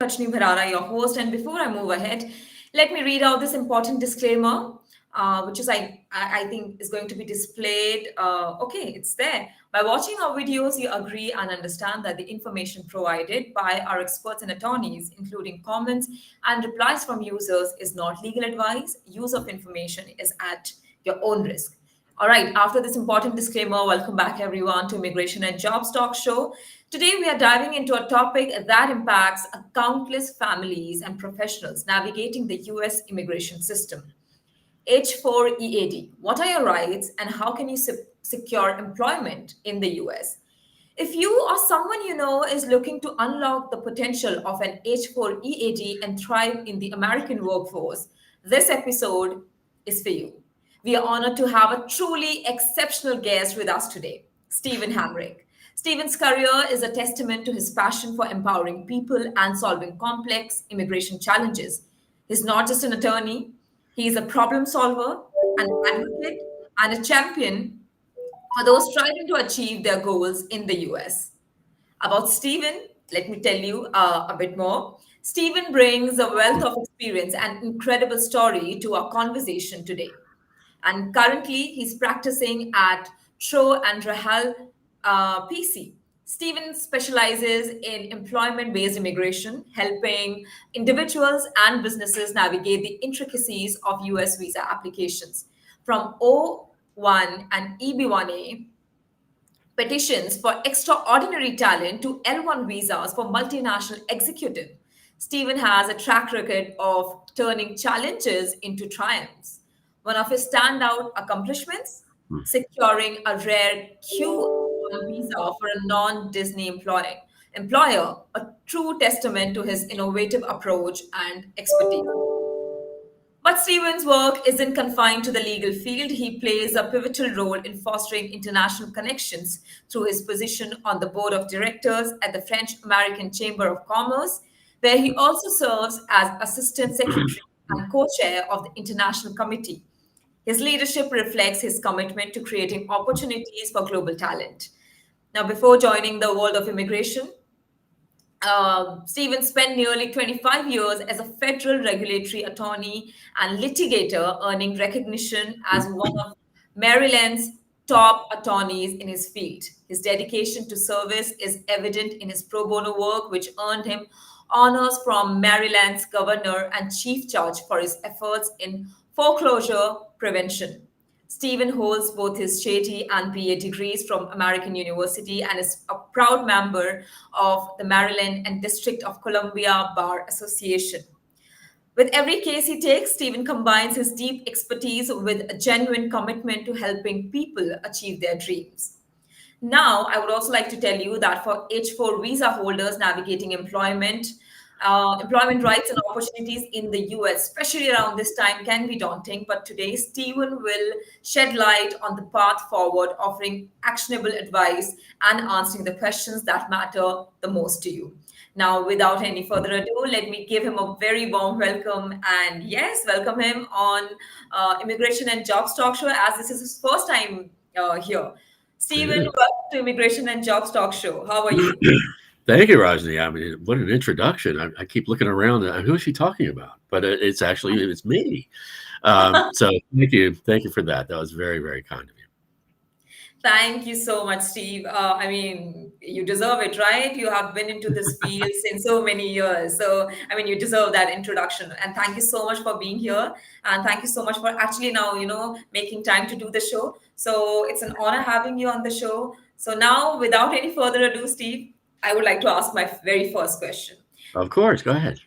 Rajni Bharara, your host. And before I move ahead, let me read out this important disclaimer, which is I think is going to be displayed. Okay, it's there. By watching our videos, you agree and understand that the information provided by our experts and attorneys, including comments and replies from users, is not legal advice. Use of information is at your own risk. All right, after this important disclaimer, welcome back everyone to Immigration and Jobs Talk Show. Today we are diving into a topic that impacts countless families and professionals navigating the US immigration system. H4 EAD. What are your rights and how can you secure employment in the US? If you or someone you know is looking to unlock the potential of an H4 EAD and thrive in the American workforce, this episode is for you. We are honored to have a truly exceptional guest with us today, Steven Hamrick. Steven's career is a testament to his passion for empowering people and solving complex immigration challenges. He's not just an attorney, he is a problem solver, an advocate, and a champion for those striving to achieve their goals in the US. About Stephen, let me tell you a bit more. Stephen brings a wealth of experience and incredible story to our conversation today. And currently, he's practicing at Tro and Rahal PC. Stephen specializes in employment based immigration, helping individuals and businesses navigate the intricacies of US visa applications. From O1 and EB1A petitions for extraordinary talent to L1 visas for multinational executive. Stephen has a track record of turning challenges into triumphs. One of his standout accomplishments, securing a rare Q1 visa for a non-Disney employer, a true testament to his innovative approach and expertise. But Stephen's work isn't confined to the legal field. He plays a pivotal role in fostering international connections through his position on the board of directors at the French American Chamber of Commerce, where he also serves as assistant secretary and co chair of the International Committee. His leadership reflects his commitment to creating opportunities for global talent. Now, before joining the world of immigration, Stephen spent nearly 25 years as a federal regulatory attorney and litigator, earning recognition as one of Maryland's top attorneys in his field. His dedication to service is evident in his pro bono work, which earned him honors from Maryland's governor and chief judge for his efforts in foreclosure prevention. Stephen holds both his JD and BA degrees from American University and is a proud member of the Maryland and District of Columbia Bar Association. With every case he takes, Stephen combines his deep expertise with a genuine commitment to helping people achieve their dreams. Now, I would also like to tell you that for H4 visa holders navigating employment rights and opportunities in the US, especially around this time, can be daunting. But today, Stephen will shed light on the path forward, offering actionable advice and answering the questions that matter the most to you. Now, without any further ado, let me give him a very warm welcome. And yes, welcome him on Immigration and Jobs Talk Show, as this is his first time here. Stephen, It welcome to Immigration and Jobs Talk Show. How are you? is. Thank you, Rajni. I mean, what an introduction. I keep looking around. Who is she talking about? But it's me. So thank you for that. That was very, very kind of you. Thank you so much, Steve. I mean, you deserve it, right? You have been into this field since so many years. So, I mean, you deserve that introduction. And thank you so much for being here. And thank you so much for actually now, making time to do the show. So, it's an honor having you on the show. So, now, without any further ado, Steve, I would like to ask my very first question. Of course, go ahead.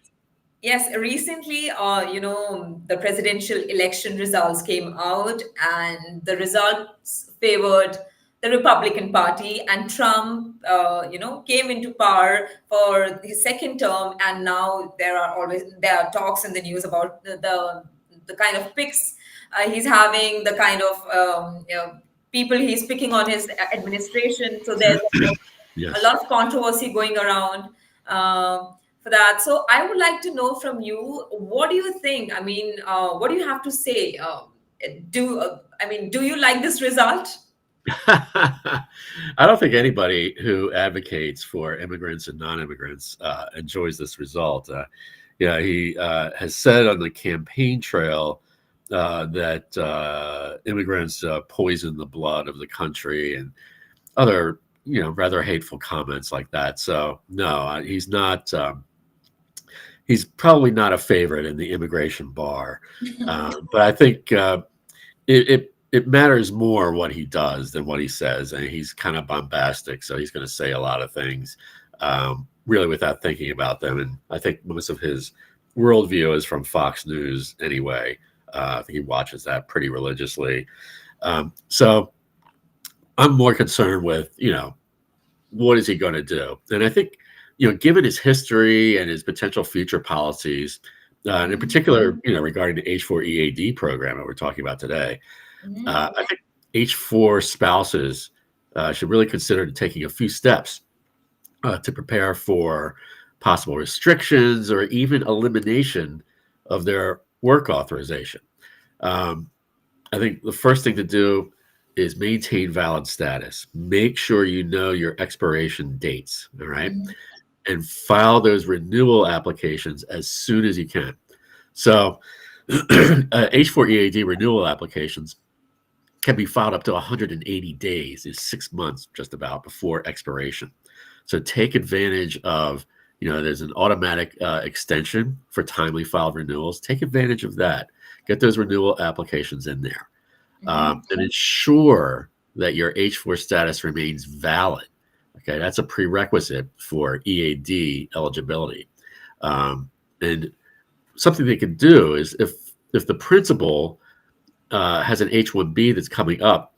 Yes, recently, the presidential election results came out, and the results favored the Republican Party, and Trump, came into power for his second term, and now there are talks in the news about the kind of picks he's having, the kind of people he's picking on his administration. So there's a Yes. lot of controversy going around for that. So I would like to know from you, what do you think? I mean, what do you have to say? Do you like this result? I don't think anybody who advocates for immigrants and non-immigrants enjoys this result. Yeah, he has said on the campaign trail that immigrants poison the blood of the country and other, rather hateful comments like that. So no, he's not. He's probably not a favorite in the immigration bar, but I think it matters more what he does than what he says, and he's kind of bombastic, so he's going to say a lot of things really without thinking about them. And I think most of his worldview is from Fox News anyway. I think he watches that pretty religiously. So I'm more concerned with, what is he going to do? And I think, given his history and his potential future policies, and in particular, regarding the H4 EAD program that we're talking about today, I think H4 spouses should really consider taking a few steps to prepare for possible restrictions or even elimination of their work authorization. I think the first thing to do is maintain valid status. Make sure you know your expiration dates, all right? And file those renewal applications as soon as you can. So H4 EAD renewal applications can be filed up to 180 days, is 6 months just about before expiration. So take advantage of, there's an automatic extension for timely filed renewals. Take advantage of that. Get those renewal applications in there. And ensure that your H4 status remains valid. Okay, that's a prerequisite for EAD eligibility. And something they can do is if the principal has an H-1B that's coming up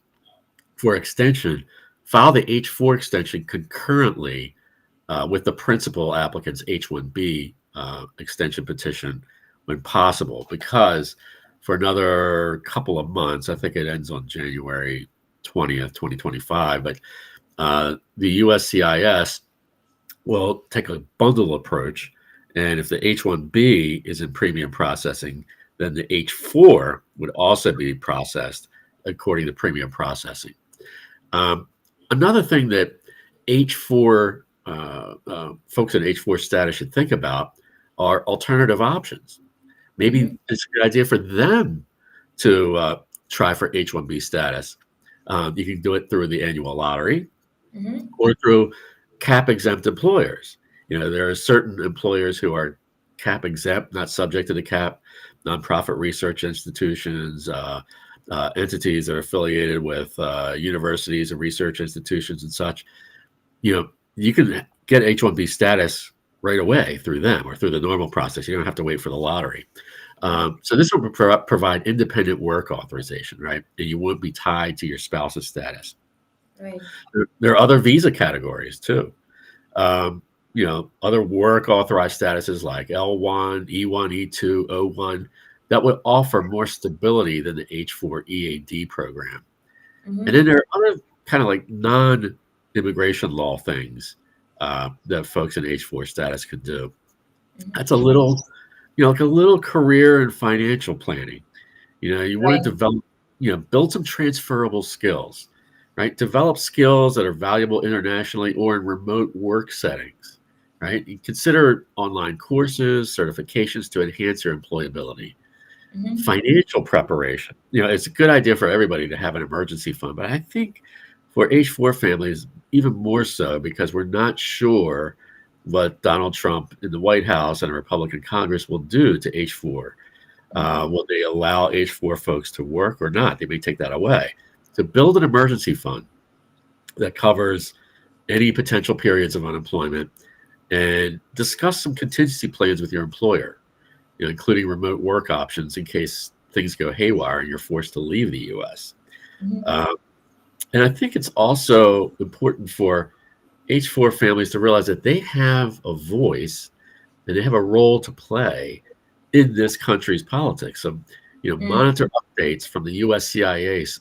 for extension, file the H-4 extension concurrently with the principal applicant's H-1B extension petition when possible, because for another couple of months, I think it ends on January 20th, 2025, but the USCIS will take a bundle approach, and if the H-1B is in premium processing, then the H-4 would also be processed according to premium processing. Another thing that H-4 folks in H-4 status should think about are alternative options. Maybe it's a good idea for them to try for H-1B status. You can do it through the annual lottery or through cap-exempt employers. There are certain employers who are cap-exempt, not subject to the cap, nonprofit research institutions, entities that are affiliated with universities and research institutions and such. You can get H-1B status right away through them or through the normal process. You don't have to wait for the lottery. So this will provide independent work authorization, right? And you won't be tied to your spouse's status. Right. There are other visa categories too. Other work authorized statuses like L1, E1, E2, O1 that would offer more stability than the H4 EAD program. And then there are other kind of like non-immigration law things that folks in H4 status could do. That's a little, like a little career and financial planning. You want to develop, build some transferable skills, right? Develop skills that are valuable internationally or in remote work settings, right? You consider online courses, certifications to enhance your employability. Financial preparation. It's a good idea for everybody to have an emergency fund, but I think for H-4 families, even more so, because we're not sure what Donald Trump in the White House and a Republican Congress will do to H-4. Will they allow H-4 folks to work or not? They may take that away. To build an emergency fund that covers any potential periods of unemployment and discuss some contingency plans with your employer, including remote work options in case things go haywire and you're forced to leave the U.S. And I think it's also important for H-4 families to realize that they have a voice and they have a role to play in this country's politics. So, monitor updates from the USCIS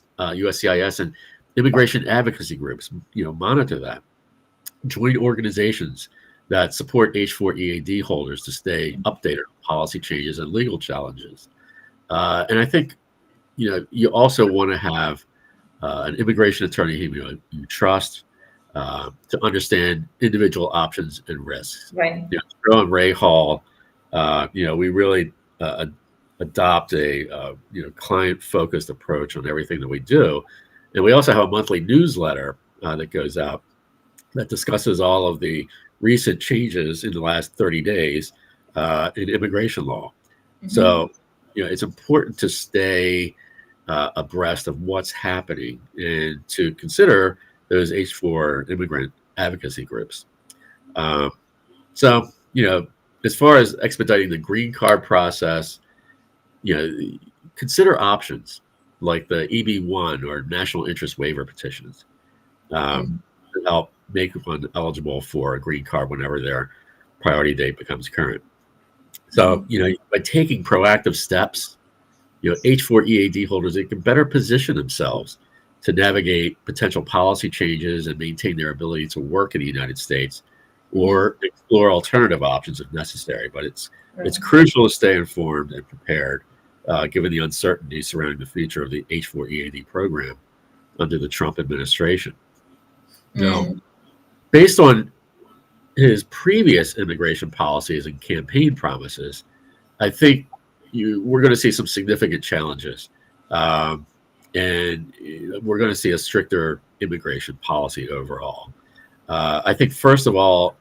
and immigration advocacy groups. Monitor that. Join organizations that support H-4 EAD holders to stay updated on policy changes and legal challenges. And I think, you also want to have an immigration attorney you trust, to understand individual options and risks. Right. Joe and Ray Hall, we really adopt a client-focused approach on everything that we do, and we also have a monthly newsletter that goes out that discusses all of the recent changes in the last 30 days in immigration law. So, it's important to stay abreast of what's happening and to consider those H4 immigrant advocacy groups. Um, so, as far as expediting the green card process, consider options like the EB1 or national interest waiver petitions to help make one eligible for a green card whenever their priority date becomes current. So, by taking proactive steps, H4 EAD holders, they can better position themselves to navigate potential policy changes and maintain their ability to work in the United States or explore alternative options if necessary. But it's crucial to stay informed and prepared, given the uncertainty surrounding the future of the H4 EAD program under the Trump administration. Now, based on his previous immigration policies and campaign promises, I think we're going to see some significant challenges, and we're going to see a stricter immigration policy overall. I think, first of all,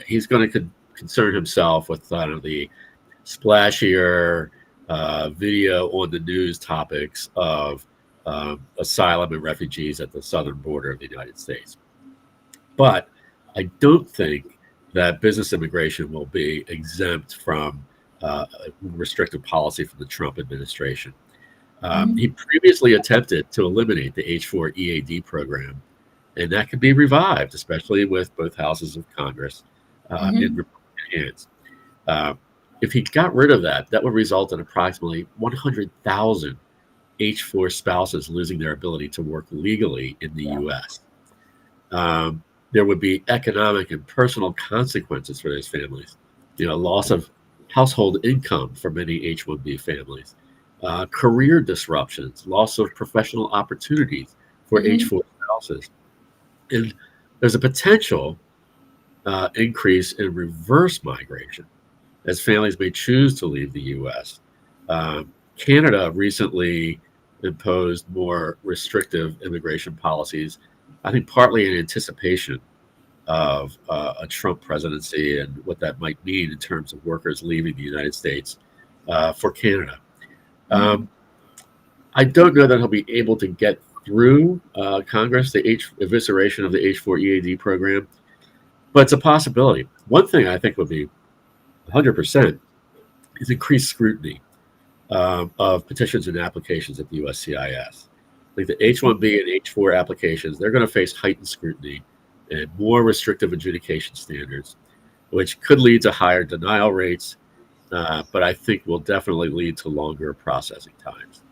he's going to concern himself with the splashier video on the news topics of asylum and refugees at the southern border of the United States. But I don't think that business immigration will be exempt from restrictive policy from the Trump administration. He previously attempted to eliminate the H4 EAD program, and that could be revived, especially with both houses of Congress in Republican hands. If he got rid of that, that would result in approximately 100,000 H4 spouses losing their ability to work legally in the U.S. There would be economic and personal consequences for those families. Loss of household income for many H-1B families, career disruptions, loss of professional opportunities for H-4 spouses. And there's a potential increase in reverse migration as families may choose to leave the U.S. Canada recently imposed more restrictive immigration policies, I think partly in anticipation of a Trump presidency and what that might mean in terms of workers leaving the United States for Canada. I don't know that he'll be able to get through Congress, the evisceration of the H4 EAD program, but it's a possibility. One thing I think would be 100% is increased scrutiny of petitions and applications at the USCIS. Like the H-1B and H-4 applications, they're going to face heightened scrutiny and more restrictive adjudication standards, which could lead to higher denial rates, but I think will definitely lead to longer processing times.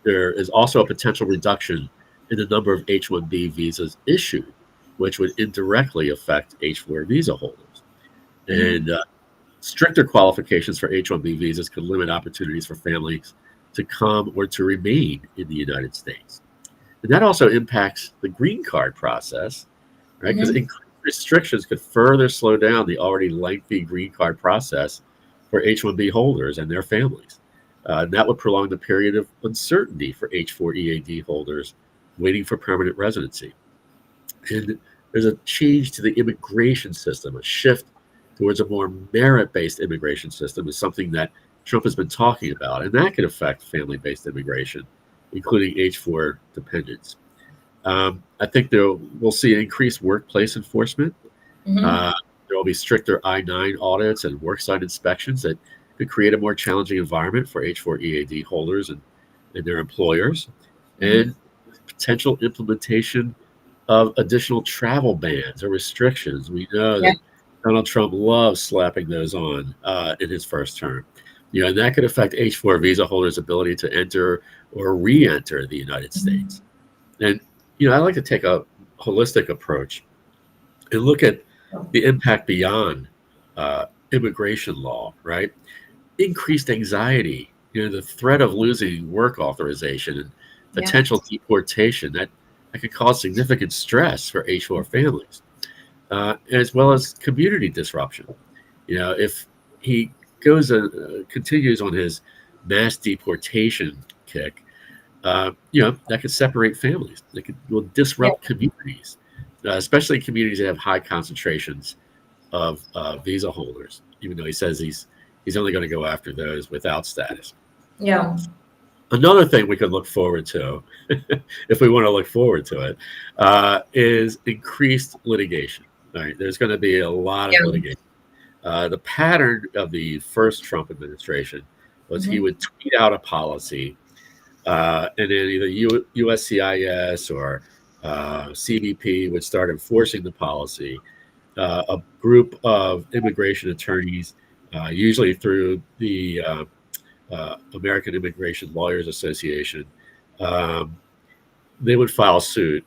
There is also a potential reduction in the number of H-1B visas issued, which would indirectly affect H-4 visa holders. And stricter qualifications for H-1B visas could limit opportunities for families to come or to remain in the United States. And that also impacts the green card process, right? Because increased restrictions could further slow down the already lengthy green card process for H-1B holders and their families. And that would prolong the period of uncertainty for H-4 EAD holders waiting for permanent residency. And there's a change to the immigration system, a shift towards a more merit-based immigration system is something that Trump has been talking about, and that could affect family-based immigration, including H-4 dependents. I think we'll see increased workplace enforcement. There will be stricter I-9 audits and worksite inspections that could create a more challenging environment for H-4 EAD holders and their employers, and potential implementation of additional travel bans or restrictions. We know that Donald Trump loves slapping those on in his first term. And that could affect H-4 visa holders' ability to enter or re-enter the United States. And, I like to take a holistic approach and look at the impact beyond immigration law, right? Increased anxiety, the threat of losing work authorization and Yeah. potential deportation that could cause significant stress for H4 families, as well as community disruption. If he continues on his mass deportation kick, that could separate families. Will Yeah. disrupt communities, especially communities that have high concentrations of visa holders. Even though he says he's only going to go after those without status. Yeah. Another thing we could look forward to, if we want to look forward to it, is increased litigation. Right, there's going to be a lot of Yeah. litigation. The pattern of the first Trump administration was he Mhm. would tweet out a policy, and then either USCIS or CBP would start enforcing the policy. A group of immigration attorneys, usually through the American Immigration Lawyers Association, um, they would file suit,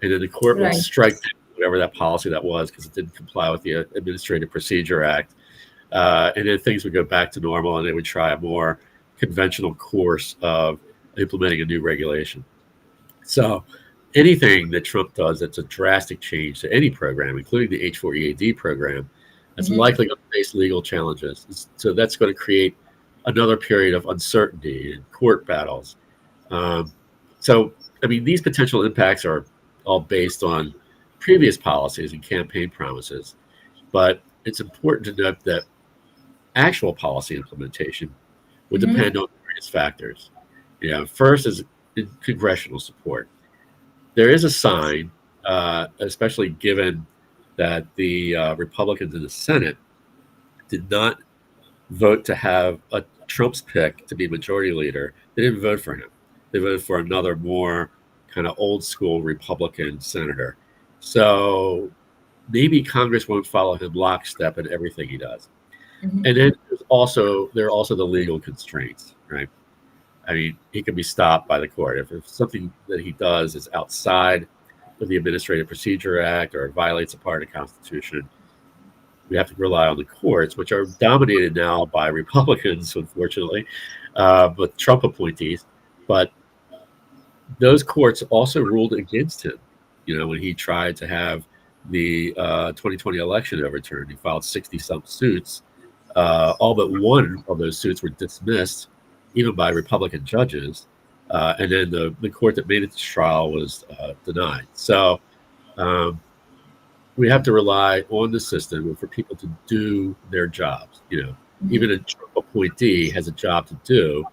and then the court would Right. strike down whatever that policy that was because it didn't comply with the Administrative Procedure Act. And then things would go back to normal, and they would try a more conventional course of implementing a new regulation. So anything that Trump does that's a drastic change to any program, including the H4 EAD program, that's Mhm. likely going to face legal challenges. So that's going to create another period of uncertainty and court battles. Um, so, I mean, these potential impacts are all based on previous policies and campaign promises, but it's important to note that actual policy implementation would Mhm. depend on various factors. First is congressional support. There is a sign, especially given that the Republicans in the Senate did not vote to have a Trump's pick to be majority leader. They didn't vote for him. They voted for another more kind of old school Republican senator. So maybe Congress won't follow him lockstep in everything he does. Mhm. And then there are also the legal constraints, right? I mean, he can be stopped by the court if something that he does is outside of the Administrative Procedure Act or violates a part of the Constitution. We have to rely on the courts, which are dominated now by Republicans, unfortunately, but Trump appointees. But those courts also ruled against him. When he tried to have the 2020 election overturned, he filed 60 some suits. All but one of those suits were dismissed, even by Republican judges. And then the court that made it to trial was denied. So um, we have to rely on the system for people to do their jobs. Even a Trump appointee has a job to do,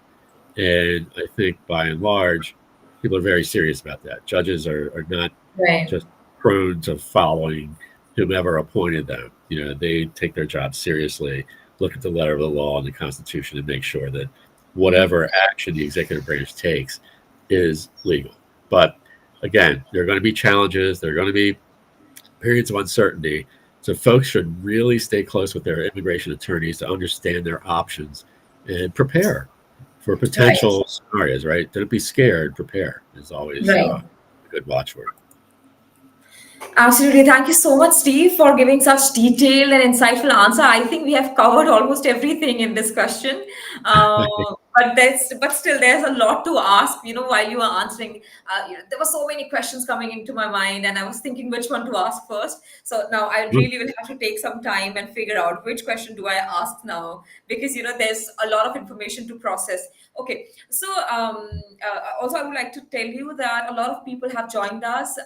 and I think by and large, people are very serious about that. Judges are not Right. just prone to following whomever appointed them. They take their job seriously, look at the letter of the law and the Constitution, and make sure that Mhm. whatever action the executive branch takes is legal. But again, there are going to be challenges. There are going to be periods of uncertainty. So folks should really stay close with their immigration attorneys to understand their options and prepare for Right. potential scenarios, right? Don't be scared, prepare is always Right. a good watchword. Absolutely. Thank you so much, Steve, for giving such detailed and insightful answer. I think we have covered almost everything in this question. But still, there's a lot to ask. While you were answering, there were so many questions coming into my mind, and I was thinking which one to ask first. So now I really will have to take some time and figure out which question do I ask now, because there's a lot of information to process. Okay, so also I would like to tell you that a lot of people have joined us.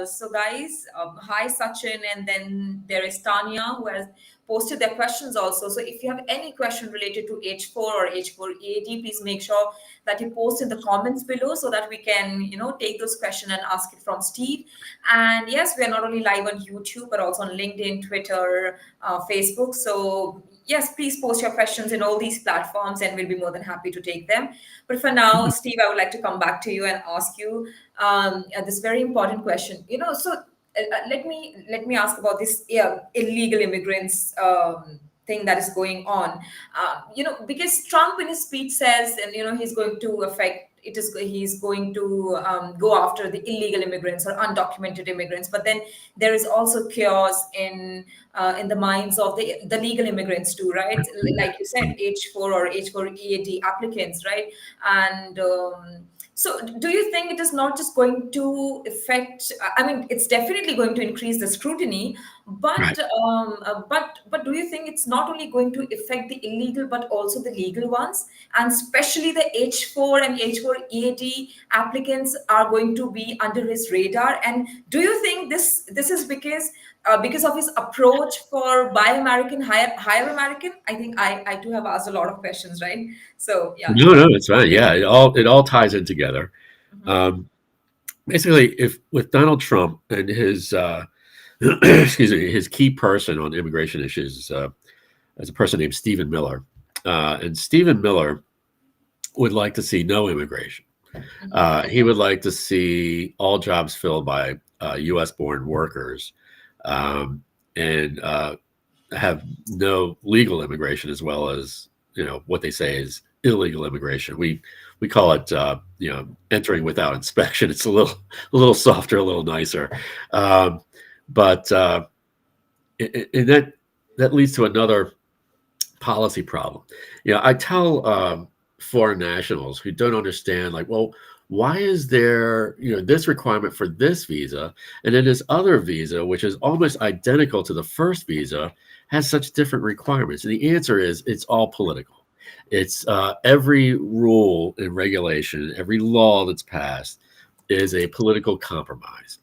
So guys, hi Sachin, and then there is Tanya who has posted their questions also. So if you have any question related to H4 or H4 EAD, please make sure that you post in the comments below so that we can take those questions and ask it from Steve. And yes, we are not only live on YouTube but also on LinkedIn, Twitter, Facebook. So yes, please post your questions in all these platforms and we'll be more than happy to take them. But for now, Steve, I would like to come back to you and ask you this very important question. Let me ask about this illegal immigrants thing that is going on. Because Trump in his speech says, and he's going to affect. He's going to go after the illegal immigrants or undocumented immigrants, but then there is also chaos in in the minds of the legal immigrants too, right? Like you said, H4 or H4 EAD applicants, right? And so, do you think it is not just going to affect? I mean, it's definitely going to increase the scrutiny, Right. but do you think it's not only going to affect the illegal but also the legal ones, and especially the H4 and H4 EAD applicants are going to be under his radar? And do you think this is because of his approach for Buy American, Hire American? I think I too have asked a lot of questions, right? So yeah, No, no, it's fine. Yeah, it all ties in together. mhm. Um, Basically, if with Donald Trump and his excuse me, his key person on immigration issues is a person named Stephen Miller, and Stephen Miller would like to see no immigration. Mhm. He would like to see all jobs filled by U.S. born workers, um, and have no legal immigration, as well as what they say is illegal immigration. We call it entering without inspection. It's a little softer, a little nicer, um, but and that leads to another policy problem. I tell foreign nationals who don't understand, like, well, why is there this requirement for this visa, and then this other visa, which is almost identical to the first visa, has such different requirements? And the answer is it's all political. It's every rule and regulation, every law that's passed is a political compromise.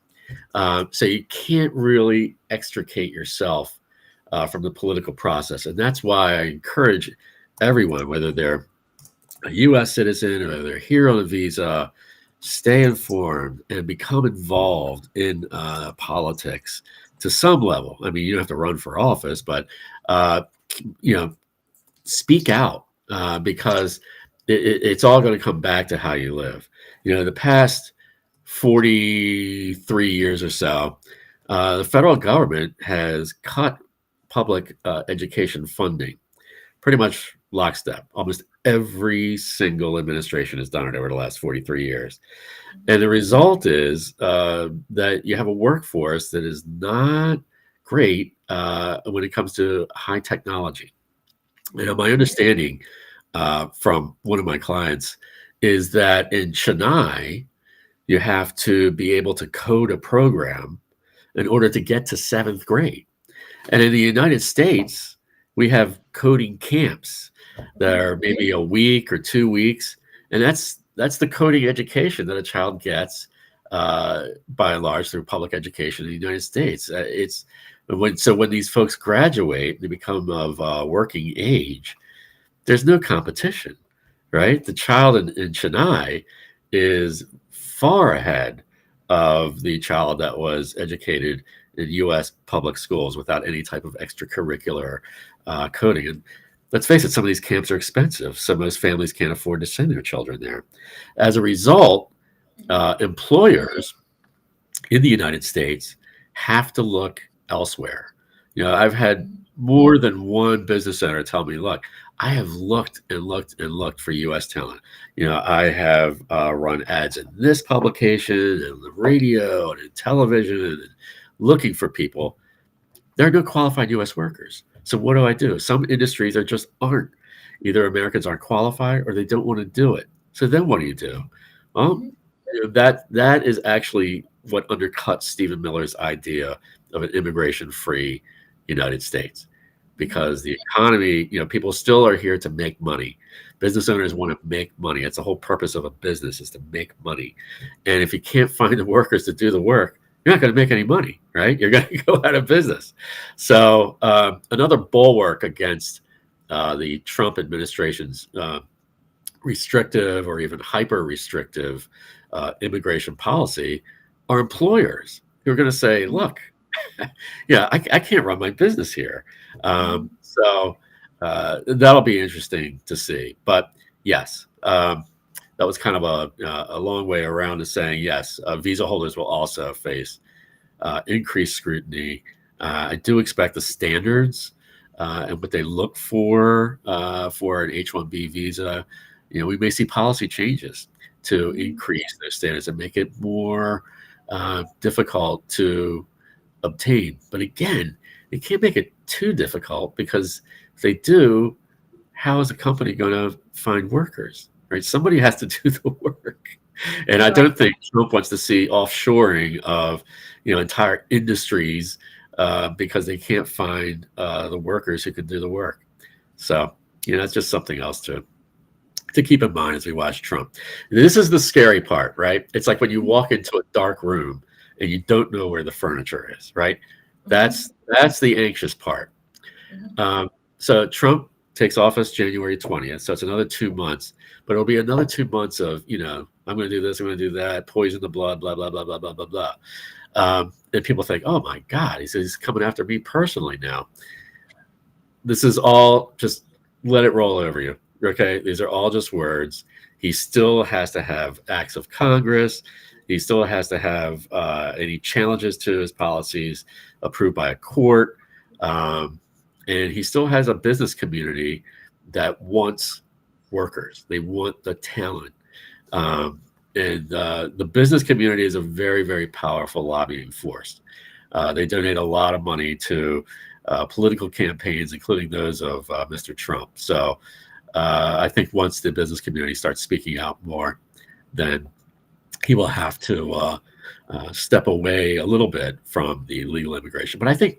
So you can't really extricate yourself from the political process. And that's why I encourage everyone, whether they're a U.S. citizen or whether they're here on a visa, stay informed and become involved in politics to some level. I mean, you don't have to run for office, but uh, you know, speak out because it's all going to come back to how you live. The past 43 years or so, the federal government has cut public education funding pretty much lockstep. Almost every single administration has done it over the last 43 years. And the result is that you have a workforce that is not great when it comes to high technology. My understanding from one of my clients is that in Chennai, you have to be able to code a program in order to get to seventh grade. And in the United States, we have coding camps that are maybe a week or 2 weeks, and that's the coding education that a child gets by and large through public education in the United States. When these folks graduate, they become of working age. There's no competition, right? The child in Chennai is far ahead of the child that was educated in U.S. public schools without any type of extracurricular coding. And let's face it, some of these camps are expensive, so most families can't afford to send their children there. As a result, employers in the United States have to look elsewhere. I've had more than one business owner tell me, look, I have looked and looked and looked for U.S. talent. I have run ads in this publication and the radio and in television and looking for people. There are no qualified U.S. workers. So what do? Some industries are just aren't. Either Americans aren't qualified or they don't want to do it. So then what do? Well, that is actually what undercuts Stephen Miller's idea of an immigration-free United States, because the economy, people still are here to make money. Business owners want to make money. That's the whole purpose of a business, is to make money. And if you can't find the workers to do the work, you're not going to make any money, right? You're going to go out of business. So another bulwark against the Trump administration's restrictive or even hyper restrictive immigration policy are employers who are going to say, look, I can't run my business here. So that'll be interesting to see. But yes, that was kind of a long way around to saying, yes, visa holders will also face increased scrutiny. I do expect the standards and what they look for an H-1B visa. We may see policy changes to increase those standards and make it more difficult to obtain. But again, you can't make it too difficult, because if they do, how is a company going to find workers, right? Somebody has to do the work. And I Right. don't think Trump wants to see offshoring of, entire industries, because they can't find the workers who can do the work. So, it's just something else to keep in mind as we watch Trump. This is the scary part, right? It's like when you walk into a dark room and you don't know where the furniture is, right? Mhm. That's the anxious part. Mhm. Um, so Trump takes office January 20th. So it's another 2 months, but it'll be another 2 months of, I'm going to do this, I'm going to do that, poison the blood, blah, blah, blah, blah, blah, blah, blah. And people think, oh my God, he says he's coming after me personally now. This is all just let it roll over you. Okay. These are all just words. He still has to have acts of Congress. He still has to have any challenges to his policies approved by a court. And he still has a business community that wants workers. They want the talent. And the business community is a very, very powerful lobbying force. They donate a lot of money to political campaigns, including those of Mr. Trump. So I think once the business community starts speaking out more, then he will have to step away a little bit from the illegal immigration. But I think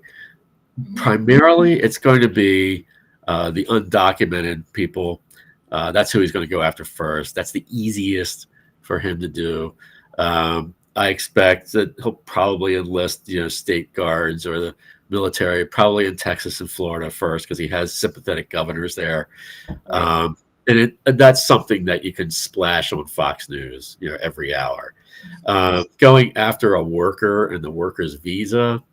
Mhm. primarily it's going to be the undocumented people. That's who he's going to go after first. That's the easiest for him to do. I expect that he'll probably enlist, state guards or the military, probably in Texas and Florida first, because he has sympathetic governors there. Right. And that's something that you can splash on Fox News, every hour. Going after a worker and the worker's visa,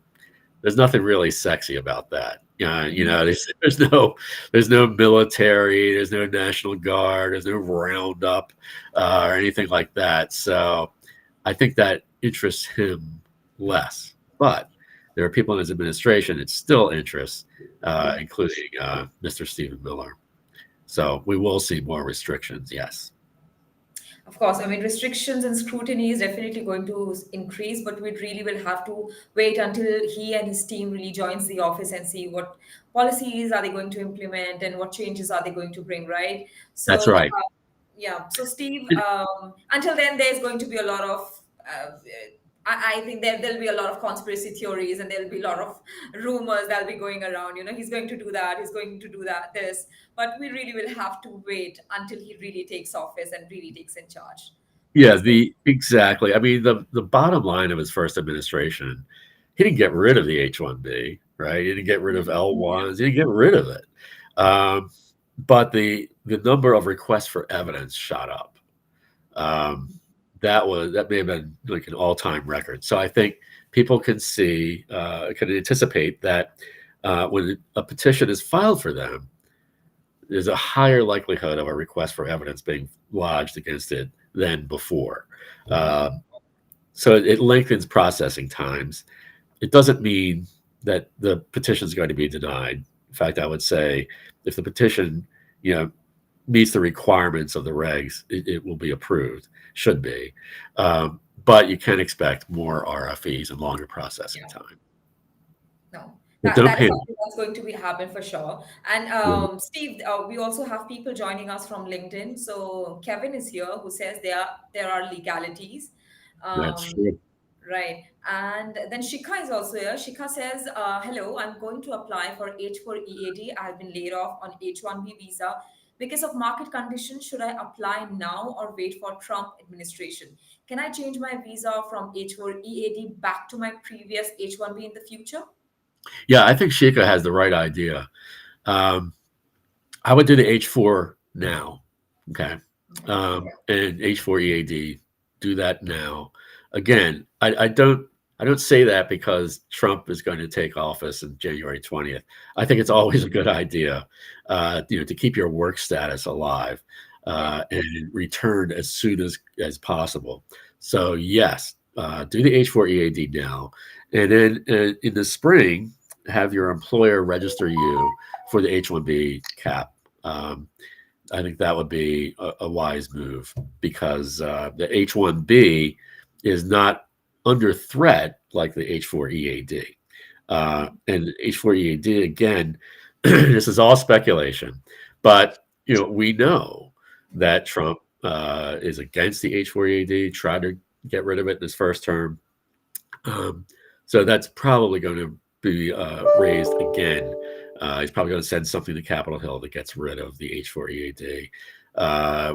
there's nothing really sexy about that. Mhm. There's no military, there's no National Guard, there's no roundup or anything like that. So I think that interests him less. But there are people in his administration it still interests, including Mr. Stephen Miller. So we will see more restrictions. Yes, Of course, I mean, restrictions and scrutiny is definitely going to increase, but we really will have to wait until he and his team really joins the office and see what policies are they going to implement and what changes are they going to bring, right? that's So, right. yeah. So, Steve, until then, there's going to be a lot of. I think there'll be a lot of conspiracy theories and there'll be a lot of rumors that'll be going around. He's going to do that, he's going to do that, this. But we really will have to wait until he really takes office and really takes in charge. That Yeah, is going. the exactly. I mean, the bottom line of his first administration, he didn't get rid of the H-1B, right? He didn't get rid of L-1s. He didn't get rid of it. Um, but the number of requests for evidence shot up. Um, that may have been like an all-time record. So I think people can anticipate that when a petition is filed for them, there's a higher likelihood of a request for evidence being lodged against it than before. Uh, so it lengthens processing times. It doesn't mean that the petition is going to be denied. In fact, I would say if the petition, meets the requirements of the regs, it will be approved. Should be, but you can expect more RFEs and longer processing Yeah. time. No, But that don't that is panic. something that's going to be happen for sure. And Yeah, Steve, we also have people joining us from LinkedIn. So Kevin is here who says there are legalities. that's Um, true. Right. And then Shikha is also here. Shikha says, hello, I'm going to apply for H4 EAD. I have been laid off on H1B visa. Because of market conditions, should I apply now or wait for Trump administration? Can I change my visa from H4 EAD back to my previous H1B in the future? Yeah, I think Sheikha has the right idea. Um, I would do the H4 now. Okay. Okay. And H4 EAD, do that now. Again, I don't say that because Trump is going to take office on January 20th. I think it's always a good idea, to keep your work status alive Right. and return as soon as possible. So yes, do the H4 EAD now, and then in the spring, have your employer register you for the H1B cap. Um, I think that would be a wise move, because the H1B is not under threat like the H4 EAD. And H4 EAD, again, this is all speculation, but we know that Trump is against the H4 EAD, tried to get rid of it in his first term. So that's probably going to be raised again. He's probably going to send something to Capitol Hill that gets rid of the H4 EAD.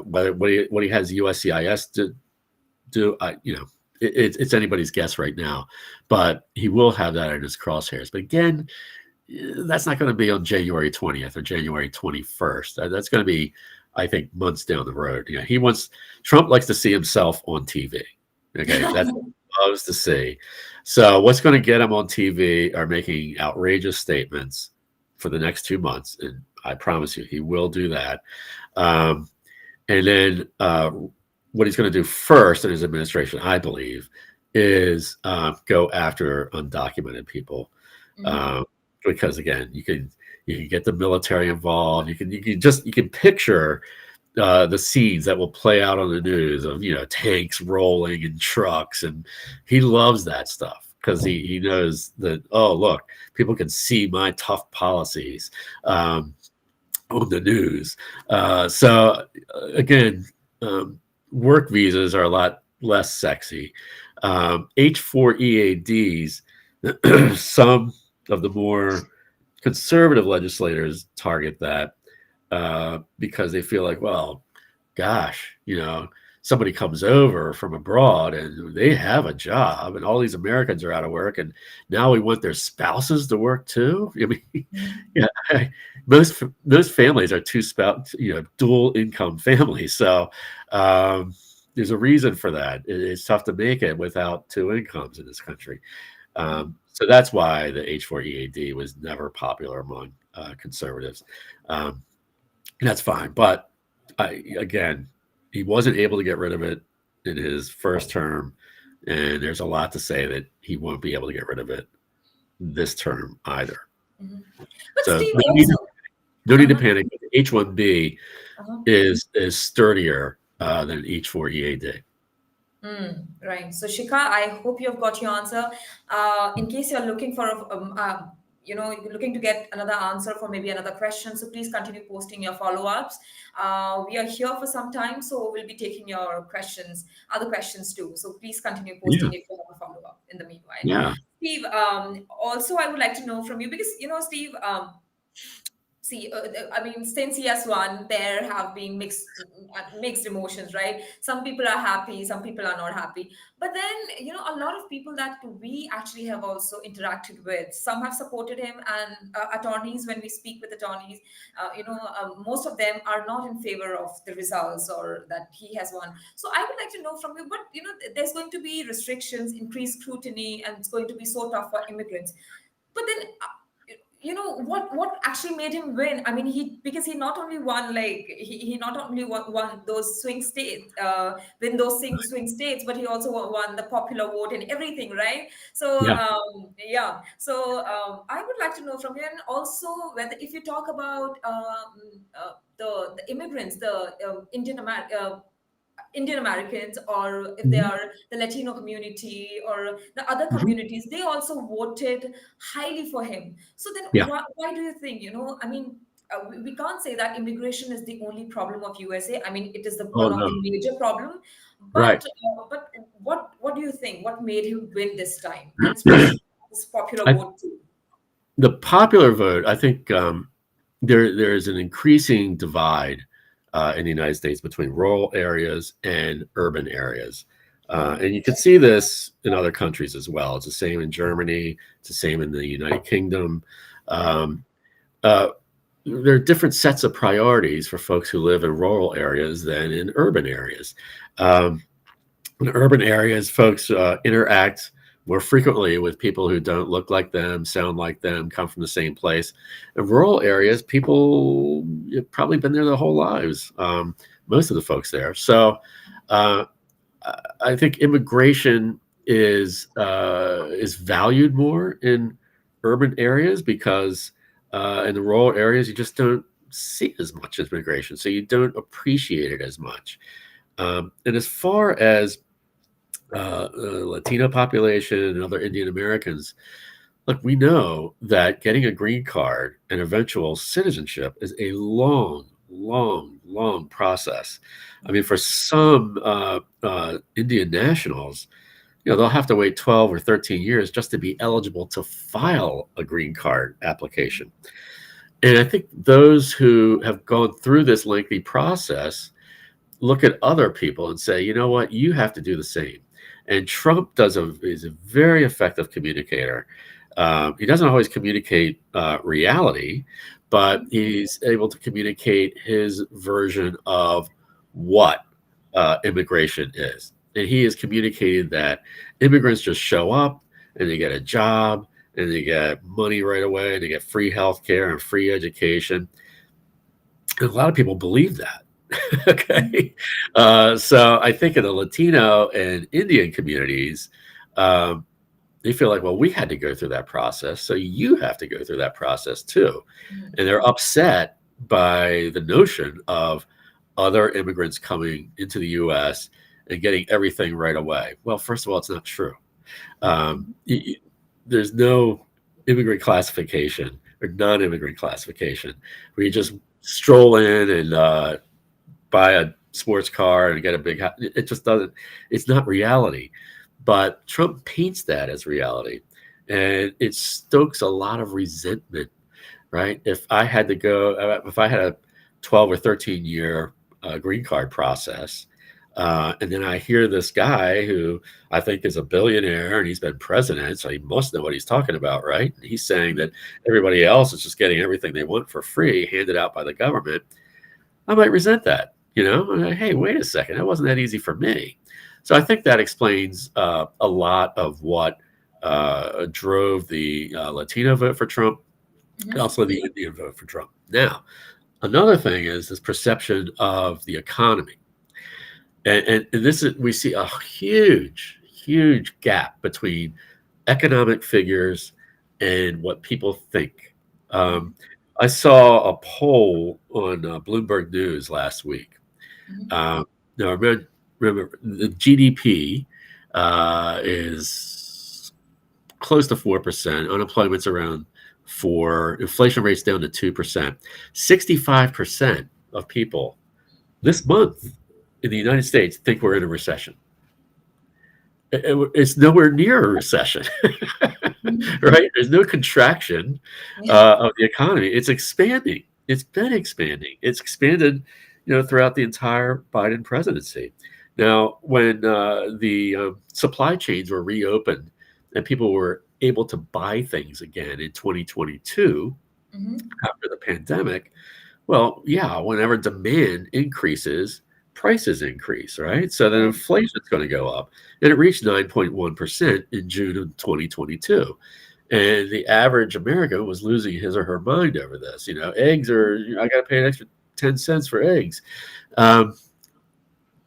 What he has USCIS to do, it's anybody's guess right now, but he will have that in his crosshairs. But again, that's not going to be on January 20th or January 21st. That's going to be, I think, months down the road. Trump likes to see himself on TV. Okay, that's what he loves to see. So what's going to get him on TV are making outrageous statements for the next 2 months, and I promise you, he will do that. And then what he's going to do first in his administration, I believe, is go after undocumented people, because again, you can get the military involved. You can picture the scenes that will play out on the news of tanks rolling and trucks, and he loves that stuff because he knows that, oh, look, people can see my tough policies on the news. So again, work visas are a lot less sexy. H4 EADs, some of the more conservative legislators target that because they feel like, well, gosh, somebody comes over from abroad and they have a job and all these Americans are out of work, and now we want their spouses to work too. I mean, most families are dual income families. So there's a reason for that. It's tough to make it without two incomes in this country. So that's why the H4 EAD was never popular among conservatives. That's fine. But again, he wasn't able to get rid of it in his first term. And there's a lot to say that he won't be able to get rid of it this term either. But So Steve, no need to panic. H1B is sturdier than H4 EAD. Right. So Shika, I hope you've got your answer. In case you're looking for you're looking to get another answer for maybe another question, so please continue posting your follow-ups. We are here for some time, so we'll be taking your questions, other questions too. So please continue posting if you have a follow-up in the meanwhile. Yeah. Steve, also I would like to know from you, because Steve, see, I mean, since ES1, there have been mixed emotions, right? Some people are happy, some people are not happy. But then, a lot of people that we actually have also interacted with, some have supported him, and attorneys, when we speak with attorneys, most of them are not in favor of the results or that he has won. So I would like to know from you, but, there's going to be restrictions, increased scrutiny, and it's going to be so tough for immigrants. But then, what actually made him win? I mean, because he not only won, like he not only won those swing states, win those swing states, but he also won the popular vote and everything, right? So I would like to know from you, and also whether, if you talk about the immigrants, the Indian Americans, or if they are the Latino community or the other communities, they also voted highly for him. So then why do you think, I mean, we can't say that immigration is the only problem of USA. I mean, it is one of the major problem. But but what do you think? What made him win this time? And especially this popular vote too. The popular vote, I think there is an increasing divide in the United States between rural areas and urban areas. And you can see this in other countries as well. It's the same in Germany. It's the same in the United Kingdom. There are different sets of priorities for folks who live in rural areas than in urban areas. In urban areas, folks interact more frequently with people who don't look like them, sound like them, come from the same place. In rural areas, people have probably been there their whole lives, most of the folks there. So I think immigration is valued more in urban areas because in the rural areas, you just don't see as much as immigration, so you don't appreciate it as much. And as far as the Latino population and other Indian Americans, look, we know that getting a green card and eventual citizenship is a long, long, long process. I mean, for some Indian nationals, they'll have to wait 12 or 13 years just to be eligible to file a green card application. And I think those who have gone through this lengthy process look at other people and say, you know what, you have to do the same. And Trump is a very effective communicator. He doesn't always communicate reality, but he's able to communicate his version of what immigration is. And he has communicated that immigrants just show up and they get a job and they get money right away and they get free health care and free education. And a lot of people believe that. Okay. So I think in the Latino and Indian communities, they feel like, well, we had to go through that process, so you have to go through that process too. And they're upset by the notion of other immigrants coming into the US and getting everything right away. Well, first of all, it's not true. There's no immigrant classification or non-immigrant classification where you just stroll in and buy a sports car and get a big house. It just doesn't, it's not reality. But Trump paints that as reality. And it stokes a lot of resentment, right? If I had to go, if I had a 12 or 13 year green card process, and then I hear this guy who I think is a billionaire and he's been president, so he must know what he's talking about, right? And he's saying that everybody else is just getting everything they want for free, handed out by the government. I might resent that, Hey, wait a second, that wasn't that easy for me. So I think that explains a lot of what drove the Latino vote for Trump, and also the Indian vote for Trump. Now, another thing is this perception of the economy. And this is, we see a huge, huge gap between economic figures and what people think. I saw a poll on Bloomberg News last week. Now, remember, the GDP is close to 4%. Unemployment's around 4. Inflation rate's down to 2%. 65% of people this month in the United States think we're in a recession. It's nowhere near a recession, right? There's no contraction of the economy. It's expanding. It's been expanding. It's expanded, throughout the entire Biden presidency. Now, when the supply chains were reopened and people were able to buy things again in 2022 after the pandemic, well, yeah, whenever demand increases, prices increase, right? So then inflation is going to go up. And it reached 9.1% in June of 2022. And the average American was losing his or her mind over this. Eggs are, I got to pay an extra 10 cents for eggs. But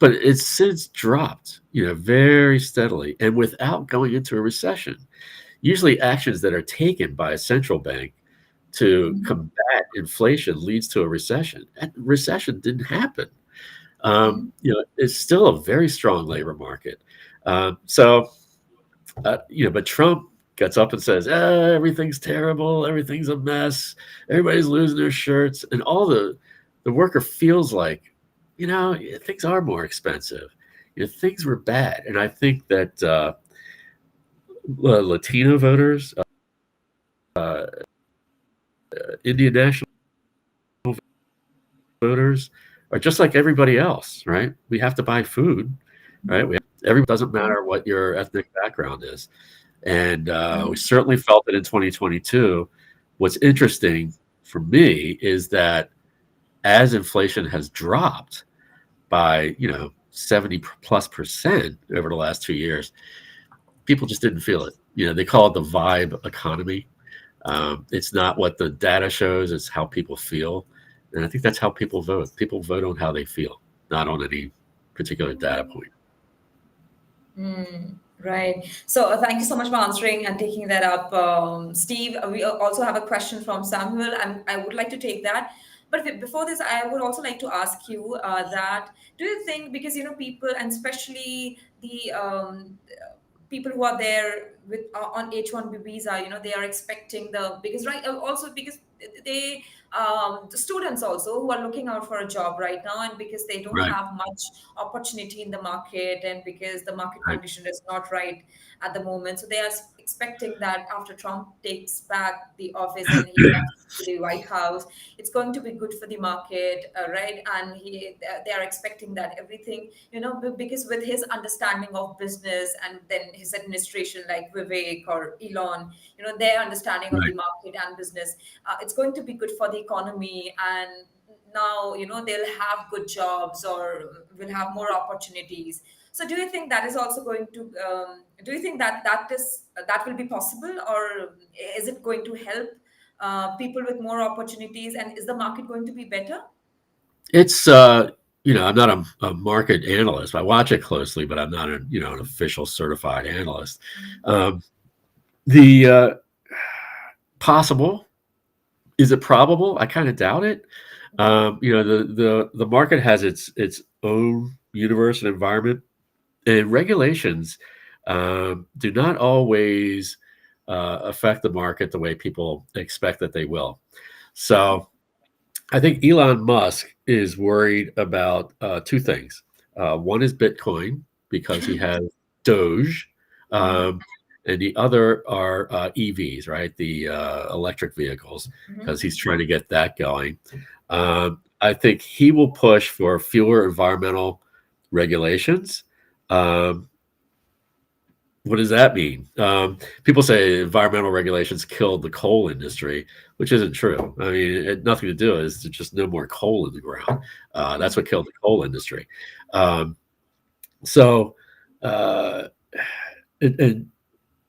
it's since dropped, very steadily and without going into a recession. Usually actions that are taken by a central bank to combat inflation leads to a recession. That recession didn't happen. It's still a very strong labor market. But Trump gets up and says, everything's terrible. Everything's a mess. Everybody's losing their shirts. And all the worker feels like, things are more expensive. Things were bad. And I think that Latino voters, Indian national voters are just like everybody else, right? We have to buy food, right? Everybody, doesn't matter what your ethnic background is. And we certainly felt it in 2022. What's interesting for me is that as inflation has dropped by, 70+% over the last 2 years, people just didn't feel it. They call it the vibe economy. It's not what the data shows, it's how people feel. And I think that's how people vote. People vote on how they feel, not on any particular data point. Right. So thank you so much for answering and taking that up, Steve. We also have a question from Samuel, and I would like to take that. But before this, I would also like to ask you that do you think, because people, and especially the people who are there with on H1B visa, they are expecting the biggest, right? Also because they the students also who are looking out for a job right now, and because they don't Right. have much opportunity in the market, and because the market Right. condition is not right at the moment, so they are expecting that after Trump takes back the office and he comes to the White House, it's going to be good for the market, right? And they are expecting that everything, because with his understanding of business, and then his administration like Vivek or Elon, their understanding of the Right. market and business, it's going to be good for the economy. And now, they'll have good jobs, or will have more opportunities. So do you think that is also going to do you think that will be possible, or is it going to help people with more opportunities, and is the market going to be better? It's I'm not a market analyst. I watch it closely, but I'm not an official certified analyst. Um, the Possible, is it probable? I kind of doubt it. The market has its own universe and environment, and regulations do not always affect the market the way people expect that they will. So I think Elon Musk is worried about two things. One is Bitcoin, because he has Doge, Mhm, um, and the other are EVs, right? The electric vehicles, because mhm. he's trying to get that going. I think he will push for fewer environmental regulations. Um, what does that mean? People say environmental regulations killed the coal industry, which isn't true. I mean, it had nothing to do with it. It's just no more coal in the ground. That's what killed the coal industry. Um, so, uh, and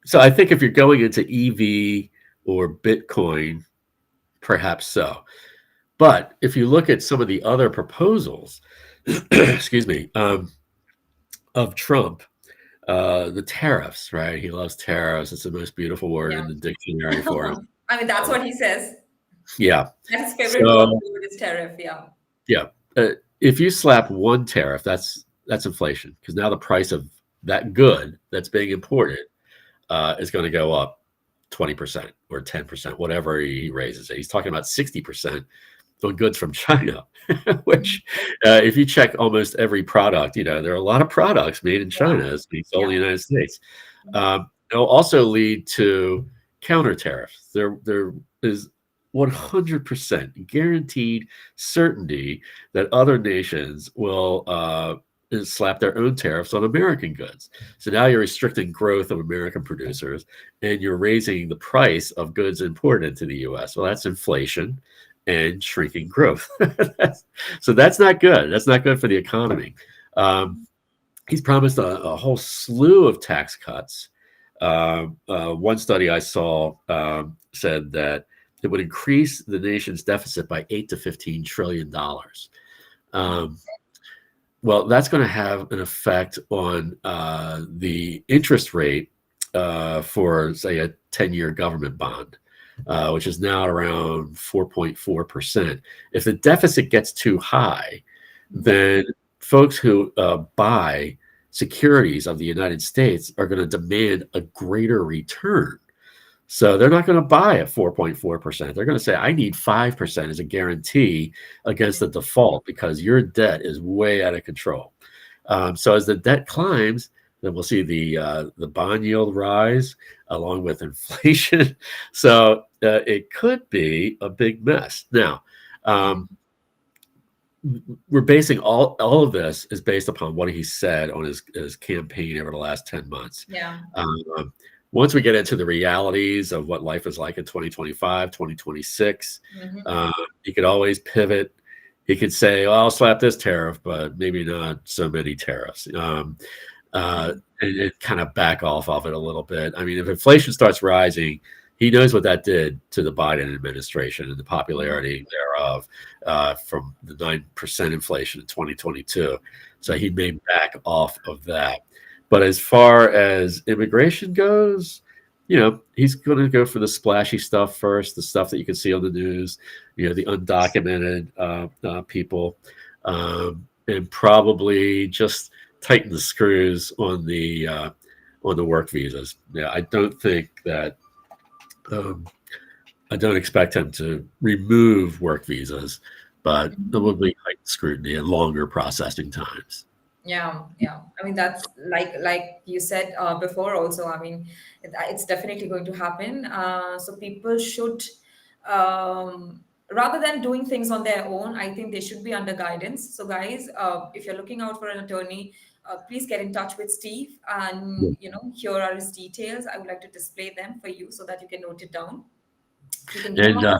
so I think if you're going into EV or Bitcoin, perhaps so. But if you look at some of the other proposals, excuse me, of Trump, the tariffs, right? He loves tariffs. It's the most beautiful word Yeah. in the dictionary for him. I mean, that's Um, what he says. yeah. That's his favorite So word is tariff. Yeah. yeah, if you slap one tariff, that's inflation, because now the price of that good that's being imported is going to go up 20% or 10%, whatever he raises it. He's talking about 60% on goods from China, which, if you check almost every product, there are a lot of products made in Yeah. China that's being sold in Yeah. the United States. Mhm. It'll also lead to counter tariffs. There is 100% guaranteed certainty that other nations will slap their own tariffs on American goods. So now you're restricting growth of American producers, and you're raising the price of goods imported into the U.S. Well, that's inflation and shrinking growth. So that's not good. That's not good for the economy. Um, he's promised a whole slew of tax cuts. One study I saw said that it would increase the nation's deficit by $8 to $15 trillion. Um, well, that's going to have an effect on the interest rate for, say, a 10-year government bond, which is now around 4.4%. If the deficit gets too high, then folks who buy securities of the United States are going to demand a greater return. So they're not going to buy at 4.4%. They're going to say, I need 5% as a guarantee against the default, because your debt is way out of control. So as the debt climbs, then we'll see the bond yield rise along with inflation. So it could be a big mess. Now, we're basing all of this is based upon what he said on his campaign over the last 10 months. Yeah. Um, Once we get into the realities of what life is like in 2025, 2026, Mhm. he could always pivot. He could say, "Well, I'll slap this tariff, but maybe not so many tariffs," and kind of back off of it a little bit. I mean, if inflation starts rising, he knows what that did to the Biden administration and the popularity thereof, from the 9% inflation in 2022. So he may back off of that. But as far as immigration goes, he's going to go for the splashy stuff first, the stuff that you can see on the news, the undocumented people, and probably just tighten the screws on the work visas. Yeah, I don't think that. Um, I don't expect him to remove work visas, but there will be heightened scrutiny and longer processing times. Yeah, yeah. I mean, that's like you said before. Also, I mean, it's definitely going to happen. So people should, rather than doing things on their own, I think they should be under guidance. So, guys, if you're looking out for an attorney, please get in touch with Steve, Yeah. and here are his details. I would like to display them for you so that you can note it down. You can give him a And call.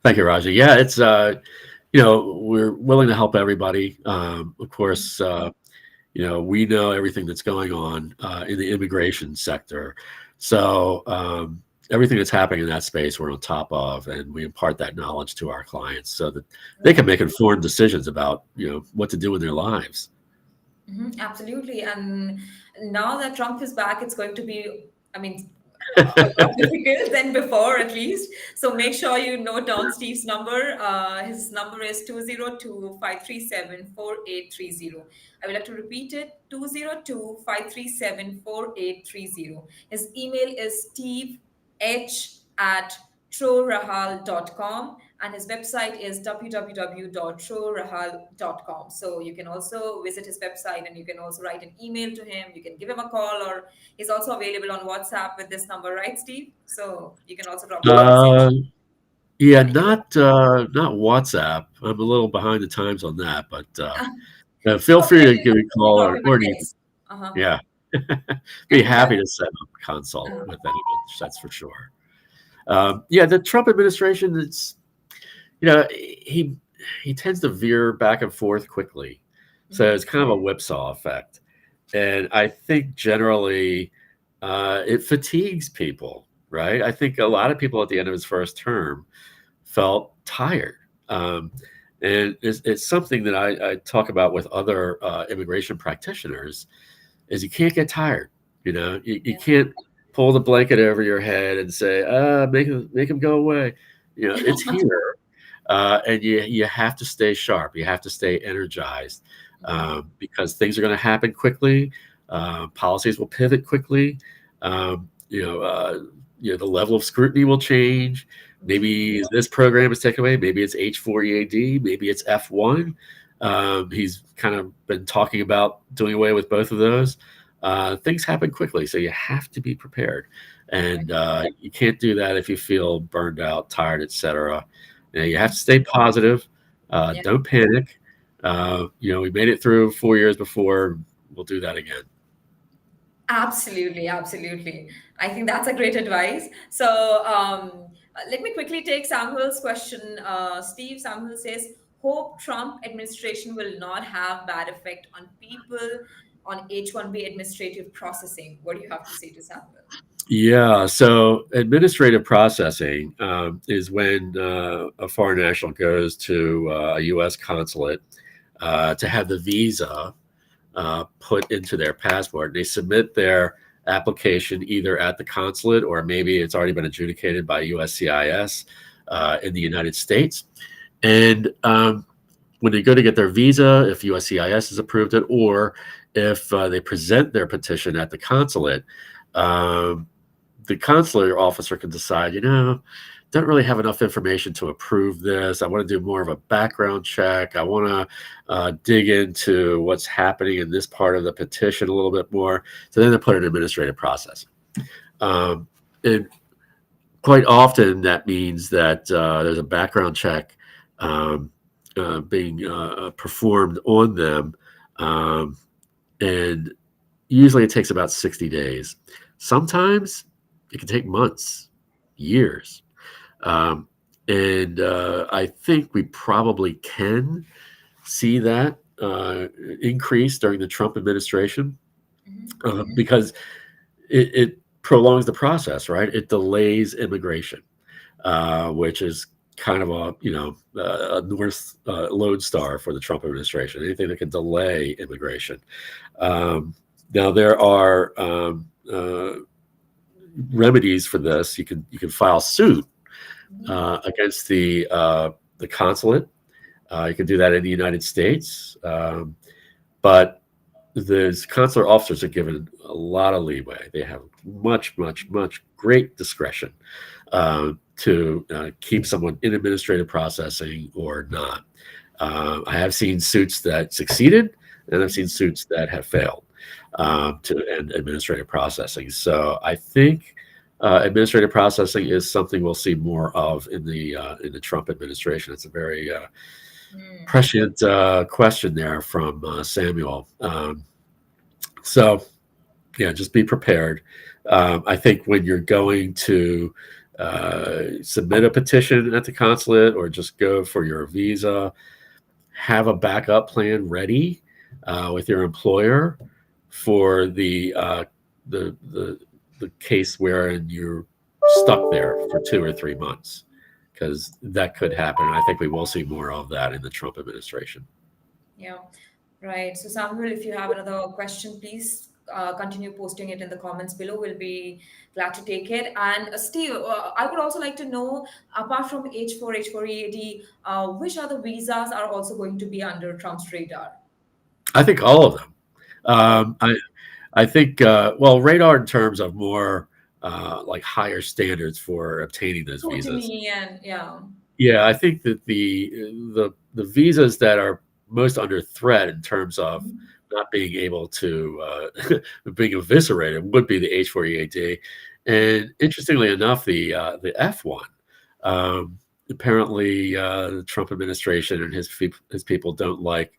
thank you, Raja. Yeah, it's we're willing to help everybody. Of course, we know everything that's going on in the immigration sector. So everything that's happening in that space, we're on top of, and we impart that knowledge to our clients so that they can Right. make informed decisions about, what to do in their lives. Absolutely. And now that Trump is back, it's going to be, I mean, a lot difficult than before, at least. So make sure you note down Steve's number. His number is 202-537-4830. I will have to repeat it, 202-537-4830. His email is steveh@trorahal.com, and his website is www.trorahal.com. So you can also visit his website, and you can also write an email to him. You can give him a call, or he's also available on WhatsApp with this number, right, Steve? So you can also drop him a message. Uh, yeah, on either. not WhatsApp. I'm a little behind the times on that, but Ah, feel free to okay, give me a call drop or him a or an email. text. Uh-huh. Yeah, be happy That's to set up a consult uh, with anyone. That's for sure. Yeah, the Trump administration, it's he he tends to veer back and forth quickly, so it's kind of a whipsaw effect, and I think generally it fatigues people. Right? I think a lot of people at the end of his first term felt tired. Um, and it's something that I talk about with other immigration practitioners is you can't get tired. You yeah. can't pull the blanket over your head and say, make him go away. It's here. And you have to stay sharp. You have to stay energized because things are going to happen quickly. Policies will pivot quickly. The level of scrutiny will change. Maybe this program is taken away. Maybe it's H4 EAD. Maybe it's F1. He's kind of been talking about doing away with both of those. Things happen quickly, so you have to be prepared, and you can't do that if you feel burned out, tired, etc. You have to stay positive. Yeah. Don't panic. We made it through 4 years before. We'll do that again. Absolutely, absolutely. I think that's a great advice. So let me quickly take Samuel's question. Steve Samuel says, "Hope Trump administration will not have bad effect on people on H-1B administrative processing." What do you have to say to Samuel? Yeah, so administrative processing is when a foreign national goes to a U.S. consulate to have the visa put into their passport. They submit their application either at the consulate or maybe it's already been adjudicated by USCIS in the United States. And when they go to get their visa, if USCIS has approved it, or if they present their petition at the consulate, um, the consular officer can decide, don't really have enough information to approve this. I want to do more of a background check. I want to dig into what's happening in this part of the petition a little bit more. So then they put an administrative process. And quite often that means that there's a background check being performed on them. And usually it takes about 60 days. Sometimes it can take months, years. And I think we probably can see that increase during the Trump administration because it prolongs the process, right? It delays immigration, which is kind of a north lodestar for the Trump administration. Anything that can delay immigration. Now there are remedies for this. You can file suit against the consulate. You can do that in the United States, but the consular officers are given a lot of leeway. They have much, much, much great discretion to keep someone in administrative processing or not. I have seen suits that succeeded, and I've seen suits that have failed to end administrative processing. So I think administrative processing is something we'll see more of in the Trump administration. It's a very Mm. prescient question there from Samuel. So yeah, just be prepared. I think when you're going to submit a petition at the consulate or just go for your visa, have a backup plan ready with your employer for the case wherein you're stuck there for 2 or 3 months, because that could happen. I think we will see more of that in the Trump administration. Yeah, right. So, Samuel, if you have another question, please continue posting it in the comments below. We'll be glad to take it. And Steve, I would also like to know, apart from H4, H4 EAD, which other visas are also going to be under Trump's radar? I think all of them. I think well, radar in terms of more like higher standards for obtaining those visas. Scrutiny and yeah. Yeah, I think that the visas that are most under threat in terms of Mhm. not being able to being eviscerated would be the H4 EAD, and interestingly enough, the F1. Apparently, the Trump administration and his people don't like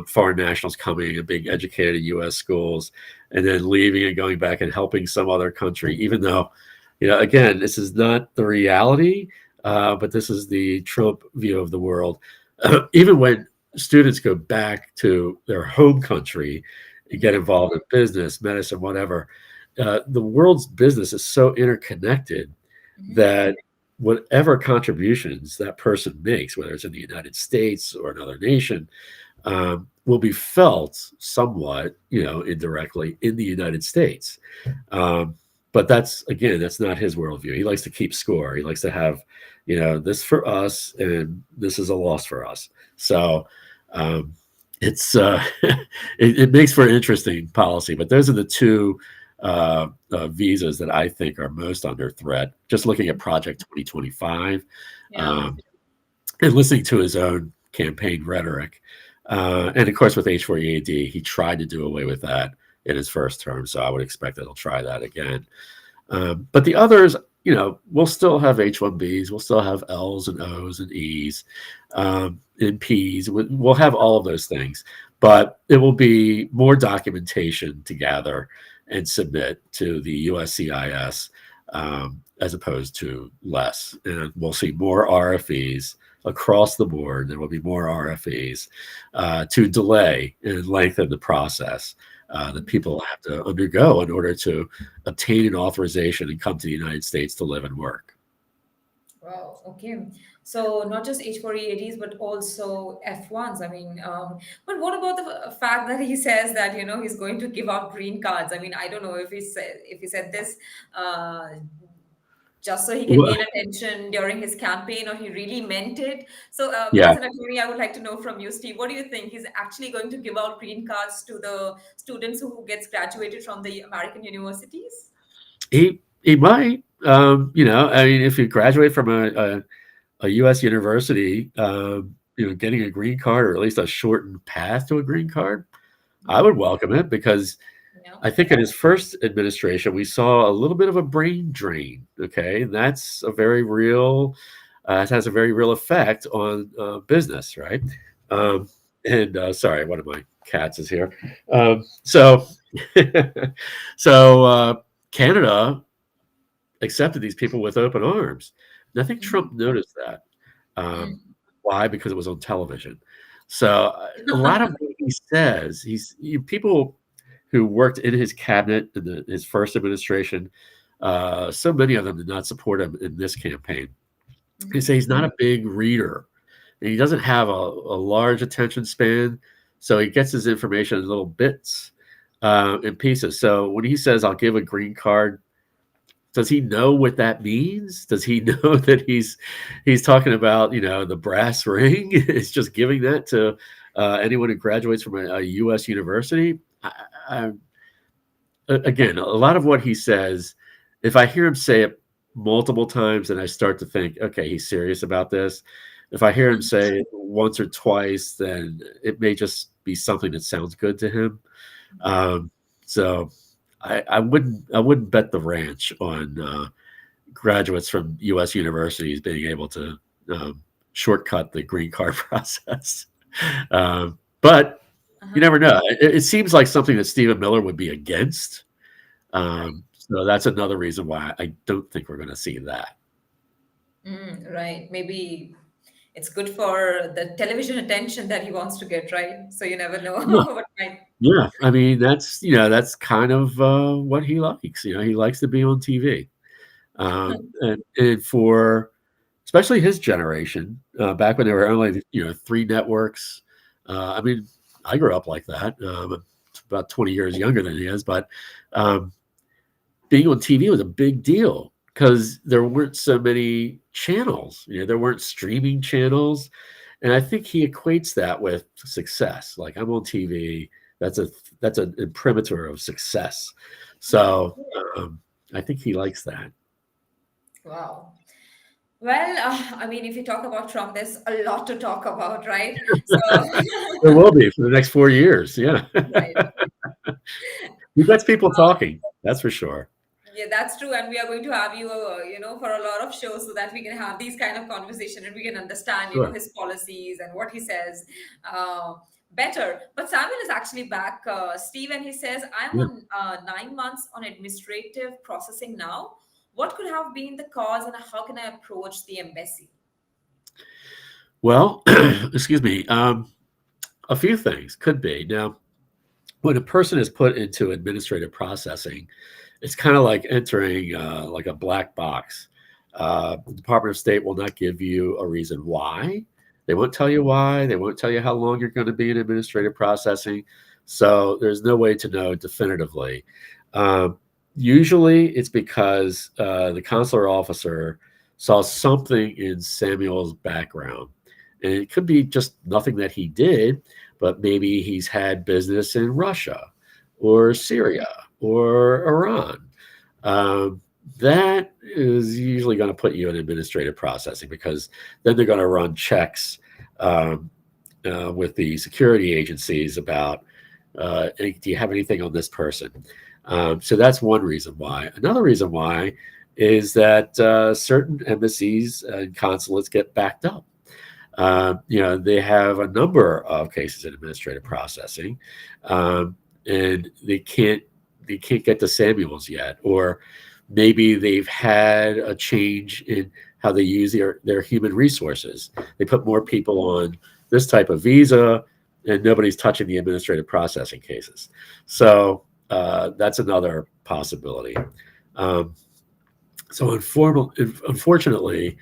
foreign nationals coming and being educated in U.S. schools and then leaving and going back and helping some other country, even though, again, this is not the reality. But this is the Trump view of the world. Even when students go back to their home country and get involved in business, medicine, whatever, the world's business is so interconnected Mhm. that whatever contributions that person makes, whether it's in the United States or another nation, will be felt somewhat, indirectly in the United States. But that's not his worldview. He likes to keep score. He likes to have, this for us, and this is a loss for us. So it's it makes for an interesting policy. But those are the two visas that I think are most under threat. Just looking at Project 2025 Yeah. and listening to his own campaign rhetoric. And of course, with H4 EAD, he tried to do away with that in his first term. So I would expect that he'll try that again. But the others, we'll still have H1Bs, we'll still have Ls and Os and Es, and Ps. We'll have all of those things, but it will be more documentation to gather and submit to the USCIS as opposed to less. And we'll see more RFEs across the board. There will be more RFEs to delay and lengthen the process that people have to undergo in order to obtain an authorization and come to the United States to live and work. Wow. Okay. So not just H4 EADs, but also F1s. I mean, but what about the fact that he says that he's going to give out green cards? I mean, I don't know if he said this uh, just so he can Well, gain attention during his campaign, or he really meant it. So, yeah, as an attorney, I would like to know from you, Steve, what do you think? He's actually going to give out green cards to the students who gets graduated from the American universities? he might. I mean, if you graduate from a U.S. university, getting a green card or at least a shortened path to a green card, I would Mhm. welcome it, because Yeah. I think in his first administration, we saw a little bit of a brain drain. Okay. And that's a very real, it has a very real effect on business, right? Mhm. Um, and sorry, one of my cats is here. So, so Canada accepted these people with open arms. And I think Mhm. Trump noticed that. Um, Mm. why? Because it was on television. So a lot of what he says, people who worked in his cabinet in his first administration, so many of them did not support him in this campaign. They Mhm. say he's not a big reader, and he doesn't have a large attention span, so he gets his information in little bits and pieces. So when he says, "I'll give a green card," does he know what that means? Does he know that he's talking about the brass ring? It's just giving that to anyone who graduates from a U.S. university. I again, a lot of what he says, if I hear him say it multiple times, then I start to think, okay, he's serious about this. If I hear him say it once or twice, then it may just be something that sounds good to him. Um, so I wouldn't bet the ranch on graduates from U.S. universities being able to shortcut the green card process. But you Uh-huh. never know. It seems like something that Stephen Miller would be against. Right. So that's another reason why I don't think we're going to see that. Right. Maybe it's good for the television attention that he wants to get, right? So you never know Yeah, what might. yeah. I mean, that's kind of what he likes. He likes to be on TV, and for especially his generation, back when there were only three networks. I mean, I grew up like that. I'm about 20 years younger than he is, but um, being on TV was a big deal because there weren't so many channels. There weren't streaming channels, and I think he equates that with success. Like I'm on TV, that's a that's an imprimatur of success. So I think he likes that. Wow. Well, I mean, if you talk about Trump, there's a lot to talk about, right? So, There will be for the next 4 years. Yeah, right. he gets people talking. That's for sure. Yeah, that's true. And we are going to have you, for a lot of shows so that we can have these kind of conversation and we can understand, Sure. his policies and what he says uh, better. But Samuel is actually back, Steve, and he says, I'm Yeah. on 9 months on administrative processing now. What could have been the cause and how can I approach the embassy? Well, excuse me. A few things could be now. When a person is put into administrative processing, it's kind of like entering like a black box. The Department of State will not give you a reason why. They won't tell you why. They won't tell you how long you're going to be in administrative processing. So there's no way to know definitively. Um, Usually, it's because the consular officer saw something in Samuel's background, and it could be just nothing that he did, but maybe he's had business in Russia or Syria or Iran. Um, that is usually going to put you in administrative processing because then they're going to run checks um, with the security agencies about do you have anything on this person? So that's one reason why. Another reason why is that certain embassies and consulates get backed up. They have a number of cases in administrative processing, um, and they can't get to Samuels yet, or maybe they've had a change in how they use their human resources. They put more people on this type of visa, and nobody's touching the administrative processing cases. So that's another possibility. Um, so unfortunately.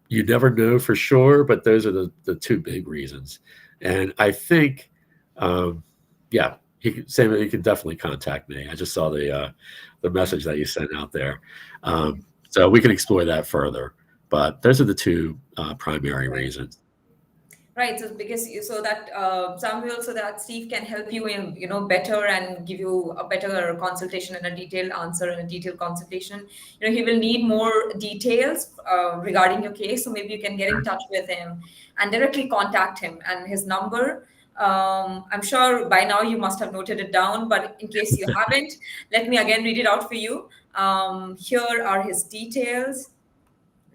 You never know for sure, but those are the two big reasons. And I think, um, yeah, Sam, you can definitely contact me. I just saw the message that you sent out there, so we can explore that further. But those are the two primary reasons. Right, so because so that Samuel, so that Steve can help you in better and give you a better consultation and a detailed answer and a detailed consultation. He will need more details regarding your case, so maybe you can get in touch with him and directly contact him. And his number, I'm sure by now you must have noted it down, but in case you haven't, let me again read it out for you. Here are his details.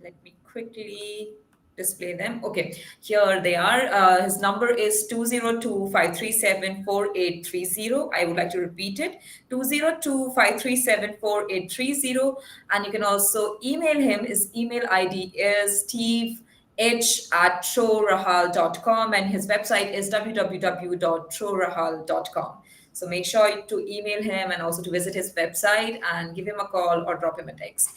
Let me quickly display them. Okay, here they are. His number is 202-537-4830. I would like to repeat it, 202-537-4830. And you can also email him. His email ID is steve@trorahal.com, and his website is www.trorahal.com. So make sure to email him and also to visit his website and give him a call or drop him a text.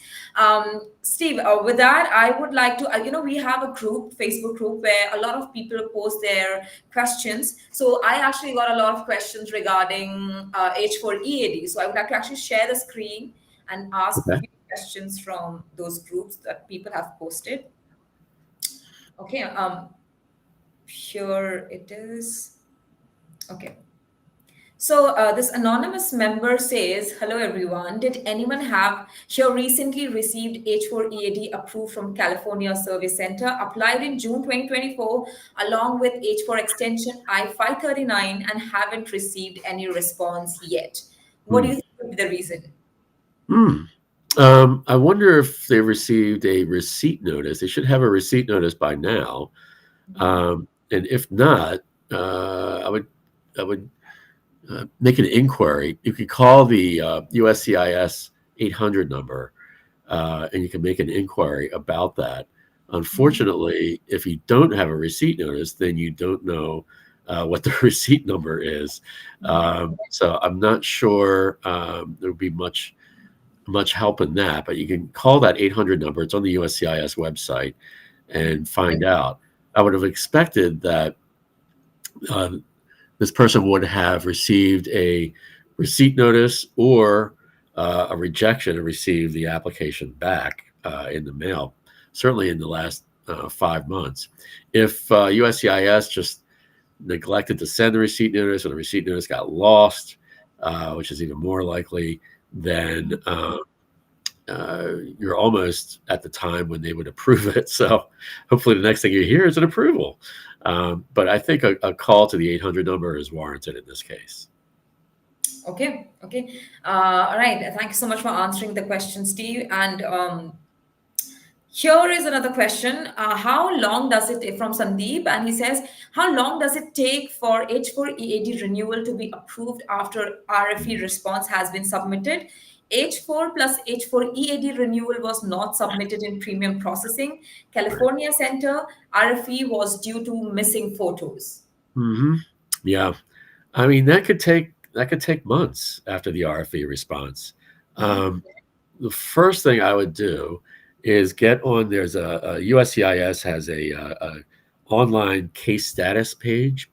Steve, with that, I would like to, we have a group, Facebook group, where a lot of people post their questions. So I actually got a lot of questions regarding H4 EAD. So I would like to actually share the screen and ask a Okay. few questions from those groups that people have posted. Okay, here it is. Okay. So this anonymous member says, "Hello everyone. Did anyone have here recently received H4 EAD approved from California Service Center, applied in June 2024, along with H4 extension I-539, and haven't received any response yet? What do Hmm. you think would be the reason?" Hmm. I wonder if they received a receipt notice. They should have a receipt notice by now. Mhm. And if not, I would make an inquiry. You could call the USCIS 800 number, and you can make an inquiry about that. Mhm. Unfortunately, if you don't have a receipt notice, then you don't know what the receipt number is. Mhm. So I'm not sure there would be much help in that, but you can call that 800 number. It's on the USCIS website Mhm. and find out. I would have expected that um, this person would have received a receipt notice or a rejection and received the application back in the mail, certainly in the last 5 months. If USCIS just neglected to send the receipt notice or the receipt notice got lost, which is even more likely, then you're almost at the time when they would approve it. So hopefully the next thing you hear is an approval. But I think a call to the 800 number is warranted in this case. Okay, okay. All right. Thank you so much for answering the question, Steve. And here is another question. How long does it, from Sandeep, and he says, how long does it take for H4 EAD renewal to be approved after RFE response has been submitted? H4 plus H4 EAD renewal was not submitted in premium processing. Right. California Center RFE was due to missing photos. Hmm. Yeah. I mean, that could take months after the RFE response. Mhm. Um, the first thing I would do is get on. There's USCIS has a online case status page.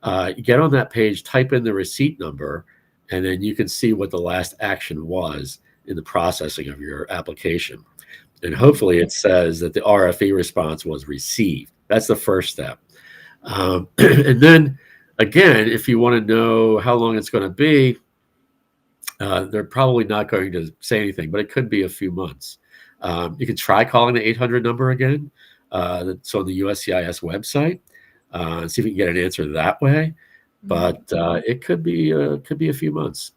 You get on that page, type in the receipt number, and then you can see what the last action was in the processing of your application. And Mhm. hopefully it says that the RFE response was received. That's the first step. And then again, if you want to know how long it's going to be, they're probably not going to say anything, but it could be a few months. You can try calling the 800 number again. That's on the USCIS website. See if you can get an answer that way. Mhm. But it could be a few months.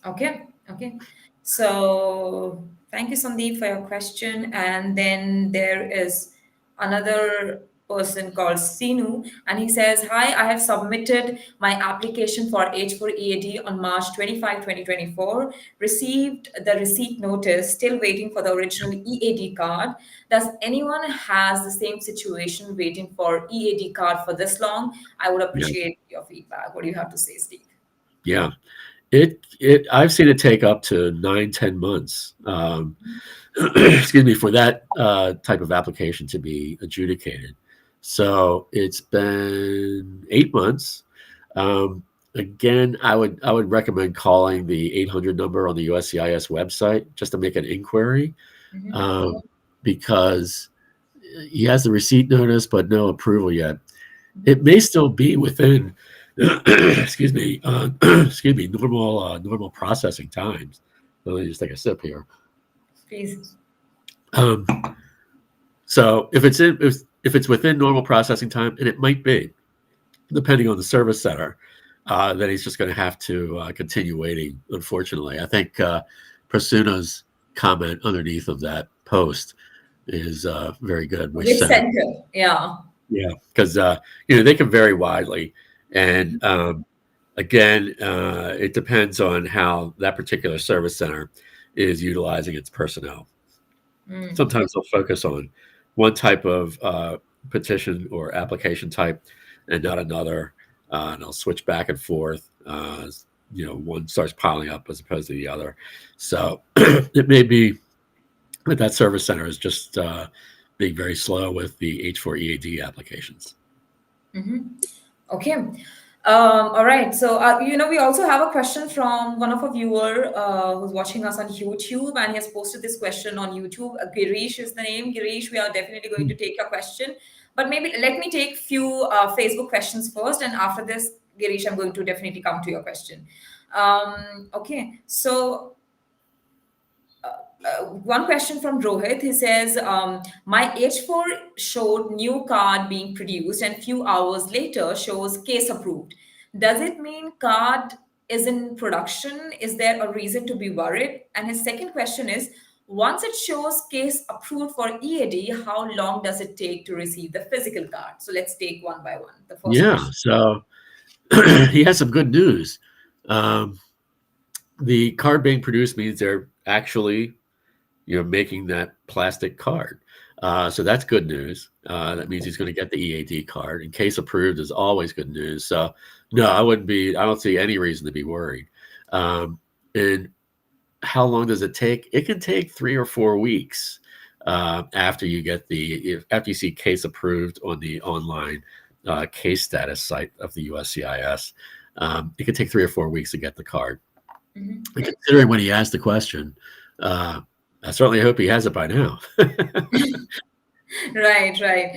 Okay, okay. So thank you, Sandeep, for your question. And then there is another person called Sinu, and he says, "Hi, I have submitted my application for H4 EAD on March 25, 2024. Received the receipt notice, still waiting for the original EAD card. Does anyone has the same situation waiting for EAD card for this long? I would Yeah, appreciate your feedback. What do you have to say, Steve?" yeah. It I've seen it take up to 9, 10 months. Excuse me, for that type of application to be adjudicated. So it's been 8 months. Um, Again, I would recommend calling the 800 number on the USCIS website just to make an inquiry, Mhm. um, because he has the receipt notice but no approval yet. It may still be within, excuse me, excuse me, normal processing times. So let me just take a sip here. Please. Um, so if it's within normal processing time, and it might be, depending on the service center, then he's just going to have to continue waiting. Unfortunately, I think Prasuna's comment underneath of that post is very good. Which Which center? center? Yeah. Yeah, because they can vary widely, and again, it depends on how that particular service center is utilizing its personnel. Mm. Sometimes they'll focus on one type of petition or application type and not another, and they'll switch back and forth. One starts piling up as opposed to the other. So it may be that that service center is just being very slow with the H4 EAD applications. Mhm. Okay. All right. So, we also have a question from one of our viewer who's watching us on YouTube, and he has posted this question on YouTube. Girish is the name. Girish, we are definitely going to take your question, but maybe let me take few Facebook questions first, and after this, Girish, I'm going to definitely come to your question. Okay, so one question from Rohit. He says, my H4 showed new card being produced and few hours later shows case approved. Does it mean card is in production? Is there a reason to be worried? And his second question is, once it shows case approved for EAD, how long does it take to receive the physical card? So let's take one by one. The first Yeah. question. So he has some good news. Um, the card being produced means they're actually, making that plastic card. So that's good news. That means he's going to get the EAD card. And case approved is always good news. So no, I don't see any reason to be worried. And how long does it take? It can take 3 or 4 weeks after after you see case approved on the online case status site of the USCIS. It could take 3 or 4 weeks to get the card. Mhm. And considering when he asked the question, I certainly hope he has it by now. Right, right.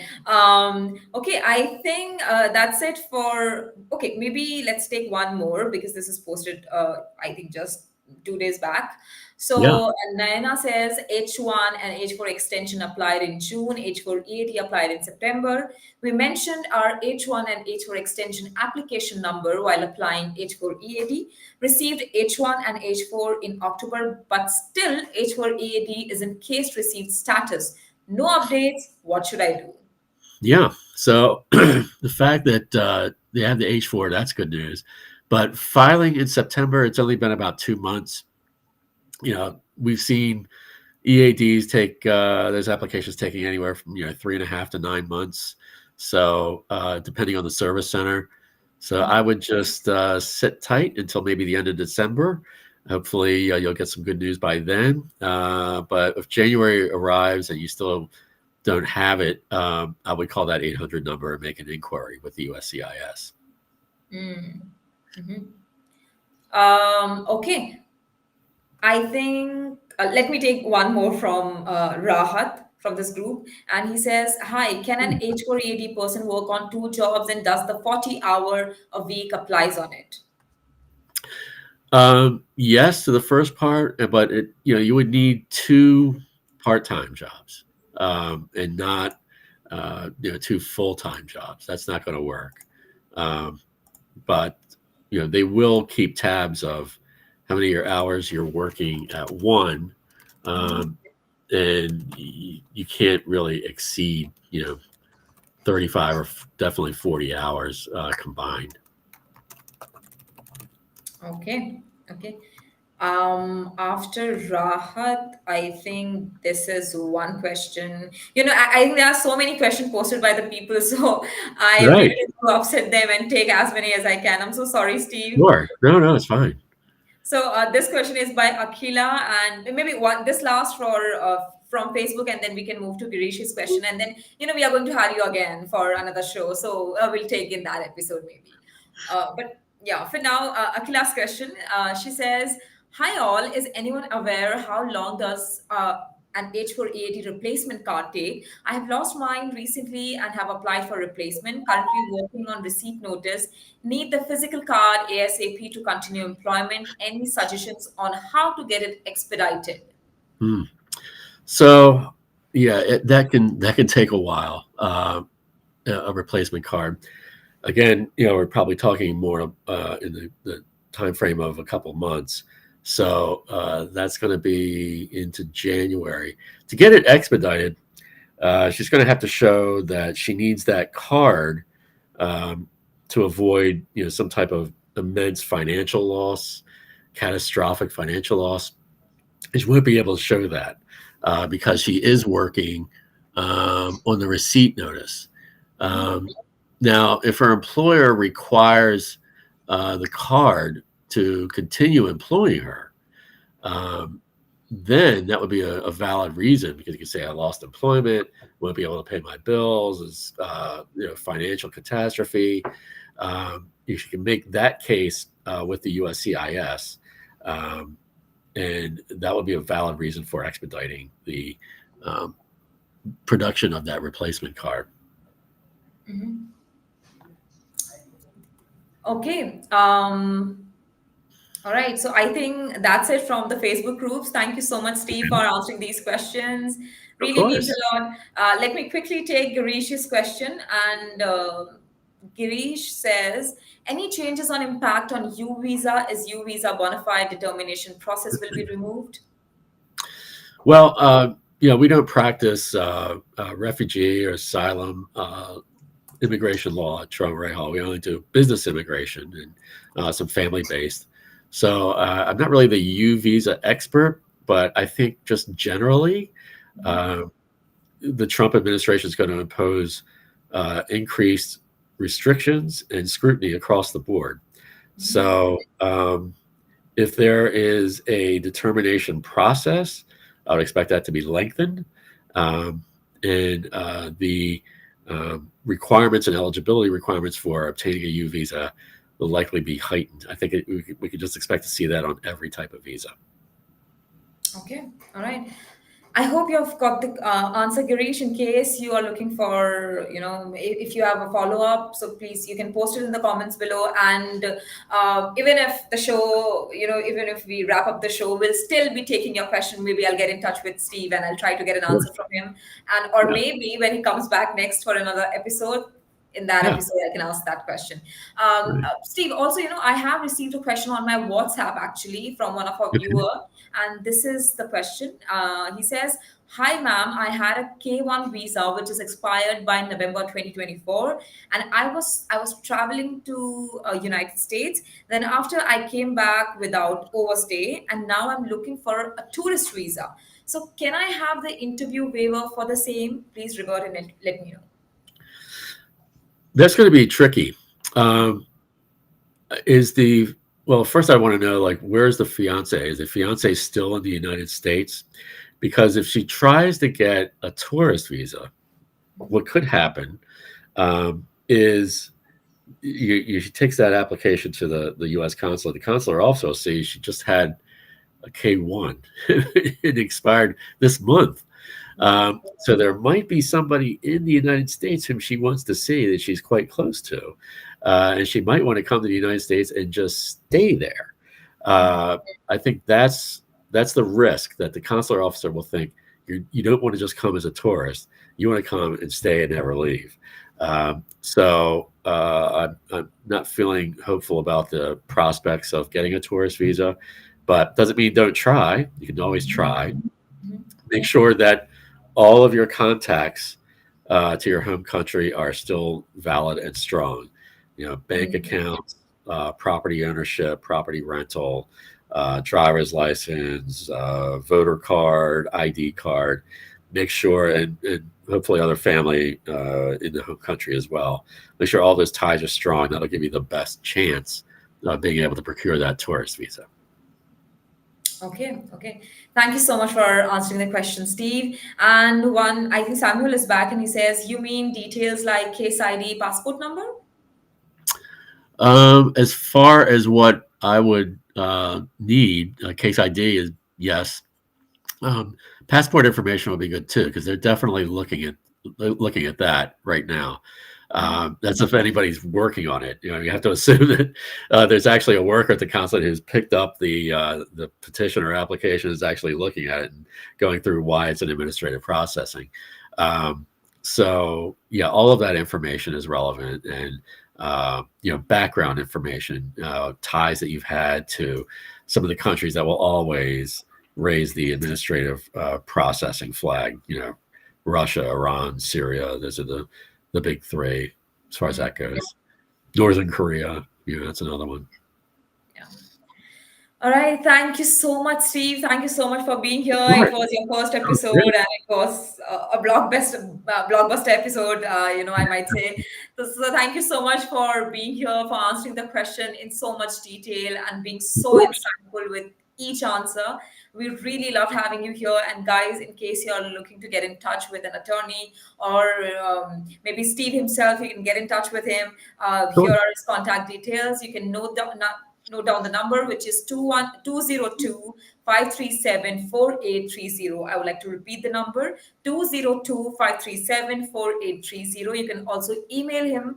Okay, I think that's it for. Okay, maybe let's take one more because this is posted, I think, just 2 days back. Yeah. So Nayana says H1 and H4 extension applied in June, H4 EAD applied in September. We mentioned our H1 and H4 extension application number while applying H4 EAD. Received H1 and H4 in October, but still H4 EAD is in case received status. No updates. What should I do? Yeah. So the fact that they have the H4, that's good news. But filing in September, it's only been about 2 months. We've seen EADs take those applications taking anywhere from 3.5 to 9 months. So depending on the service center. So I would just sit tight until maybe the end of December. Hopefully you'll get some good news by then. But if January arrives and you still don't have it, I would call that 800 number and make an inquiry with the USCIS. Mm. Mhm. Okay. I think let me take one more from Rahat from this group. And he says, hi, can an H4 EAD person work on two jobs and does the 40-hour a week applies on it? Yes to the first part, but you would need two part-time jobs and not two full-time jobs. That's not going to work. But they will keep tabs of how many hours you're working at one, Mhm. and you can't really exceed 35 or definitely 40 hours combined. Okay. Okay. After Rahat, I think this is one question. I think there are so many questions posted by the people, so I really Right. need to upset them and take as many as I can. I'm so sorry, Steve. Sure. No, it's fine. So this question is by Akila, and maybe one this last for from Facebook, and then we can move to Girish's question, and then we are going to have you again for another show. So we'll take in that episode maybe. But yeah, for now, Akila's question. She says, "Hi all, is anyone aware how long does an H4 EAD replacement card take? I have lost mine recently and have applied for replacement. Currently working on receipt notice. Need the physical card ASAP to continue employment. Any suggestions on how to get it expedited?" Hmm. So yeah, that can take a while. A replacement card. Again, we're probably talking more in the time frame of a couple months. So that's going to be into January. To get it expedited, she's going to have to show that she needs that card um, to avoid some type of immense financial loss, catastrophic financial loss. And she won't be able to show that because she is working on the receipt notice. Um, Now, if her employer requires the card to continue employing her, um, then that would be a valid reason because you can say I lost employment, won't be able to pay my bills, is financial catastrophe. You can make that case with the USCIS, um, and that would be a valid reason for expediting the um, production of that replacement card. Mhm. Okay. All right. So I think that's it from the Facebook groups. Thank you so much, Steve, for answering these questions. Of Really means a course. lot. Let me quickly take Girish's question. And Girish says, any changes on impact on U visa? Is U visa bona fide determination process will be removed? Well, we don't practice refugee or asylum immigration law at Trump Ray Hall. We only do business immigration and some family based. So I'm not really the U visa expert, but I think just generally, uh, the Trump administration is going to impose increased restrictions and scrutiny across the board. Mhm. So if there is a determination process, I would expect that to be lengthened. Um, and the requirements and eligibility requirements for obtaining a U visa will likely be heightened. I think we could just expect to see that on every type of visa. Okay, all right. I hope you've got the answer, Girish. In case you are looking for, if you have a follow up, so please you can post it in the comments below. And even if the show, even if we wrap up the show, we'll still be taking your question. Maybe I'll get in touch with Steve and I'll try to get an Sure. answer from him. And or Yeah, maybe when he comes back next for another episode. In that yeah, episode, I can ask that question. right. Steve, also, I have received a question on my WhatsApp actually from one of our Okay. viewer, and this is the question. He says, "Hi, ma'am. I had a K1 visa which is expired by November 2024, and I was traveling to United States. Then after I came back without overstay, and now I'm looking for a tourist visa. So can I have the interview waiver for the same? Please revert and let me know." That's going to be tricky. Um, is the well, first I want to know, like, where's the fiance? Is the fiance still in the United States? Because if she tries to get a tourist visa, what could happen is she takes that application to the U.S. consulate. The consular also sees she just had a K1. It expired this month. So there might be somebody in the United States whom she wants to see that she's quite close to. And she might want to come to the United States and just stay there. Uh, I think that's the risk that the consular officer will think you don't want to just come as a tourist. You want to come and stay and never leave. I'm not feeling hopeful about the prospects of getting a tourist visa, but doesn't mean don't try. You can always try. Mhm. Make sure that all of your contacts to your home country are still valid and strong. Bank Mhm. accounts, property ownership, property rental, driver's license, voter card, ID card. Make sure, and hopefully other family in the home country as well. Make sure all those ties are strong. That'll give you the best chance of being able to procure that tourist visa. Okay, okay. Thank you so much for answering the question, Steve. And one, I think Samuel is back and he says, "You mean details like case ID, passport number?" As far as what I would need, case ID is yes. Um, Passport information would be good too because they're definitely looking at that right now. That's if anybody's working on it. You have to assume that there's actually a worker at the consulate who's picked up the petition or application, is actually looking at it and going through why it's an administrative processing. Um, so yeah, all of that information is relevant, and background information, ties that you've had to some of the countries that will always raise the administrative processing flag. Russia, Iran, Syria. Those are the big three as far as Mhm. that goes. Northern Korea, that's another one. Yeah. All right. Thank you so much, Steve. Thank you so much for being here. All It right. was your first That was episode, great. and it was a blockbuster episode. I might say. So thank you so much for being here, for answering the question in so much detail, and being Of so course. insightful with each answer. We really loved having you here. And guys, in case you're looking to get in touch with an attorney or maybe Steve himself, you can get in touch with him. Here Sure. are his contact details. You can note down the number, which is 202-537-4830. I would like to repeat the number, 202-537-4830. You can also email him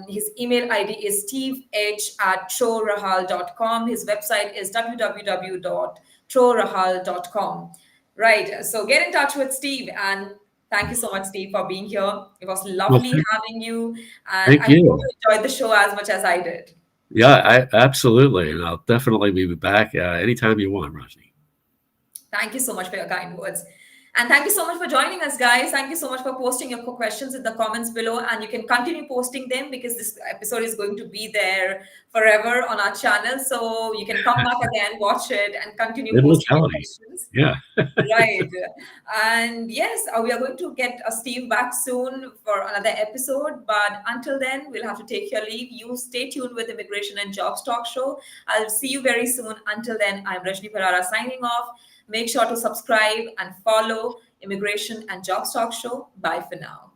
His email ID is steveh@trorahal.com. His website is www.trorahal.com. Right. So get in touch with Steve, and thank you so much, Steve, for being here. It was Well, lovely having you, and thank I hope you you. enjoyed the show as much as I did. Yeah, I absolutely, and I'll definitely be back anytime you want, Rajni. Thank you so much for your kind words. And thank you so much for joining us, guys. Thank you so much for posting your questions in the comments below. And you can continue posting them because this episode is going to be there forever on our channel. So you can come back again, watch it, and continue posting your Immortality. questions. Yeah. Right. And yes, we are going to get Steve back soon for another episode. But until then, we'll have to take your leave. You stay tuned with Immigration and Jobs Talk Show. I'll see you very soon. Until then, I'm Rajni Parara signing off. Make sure to subscribe and follow Immigration and Jobs Talk Show. Bye for now.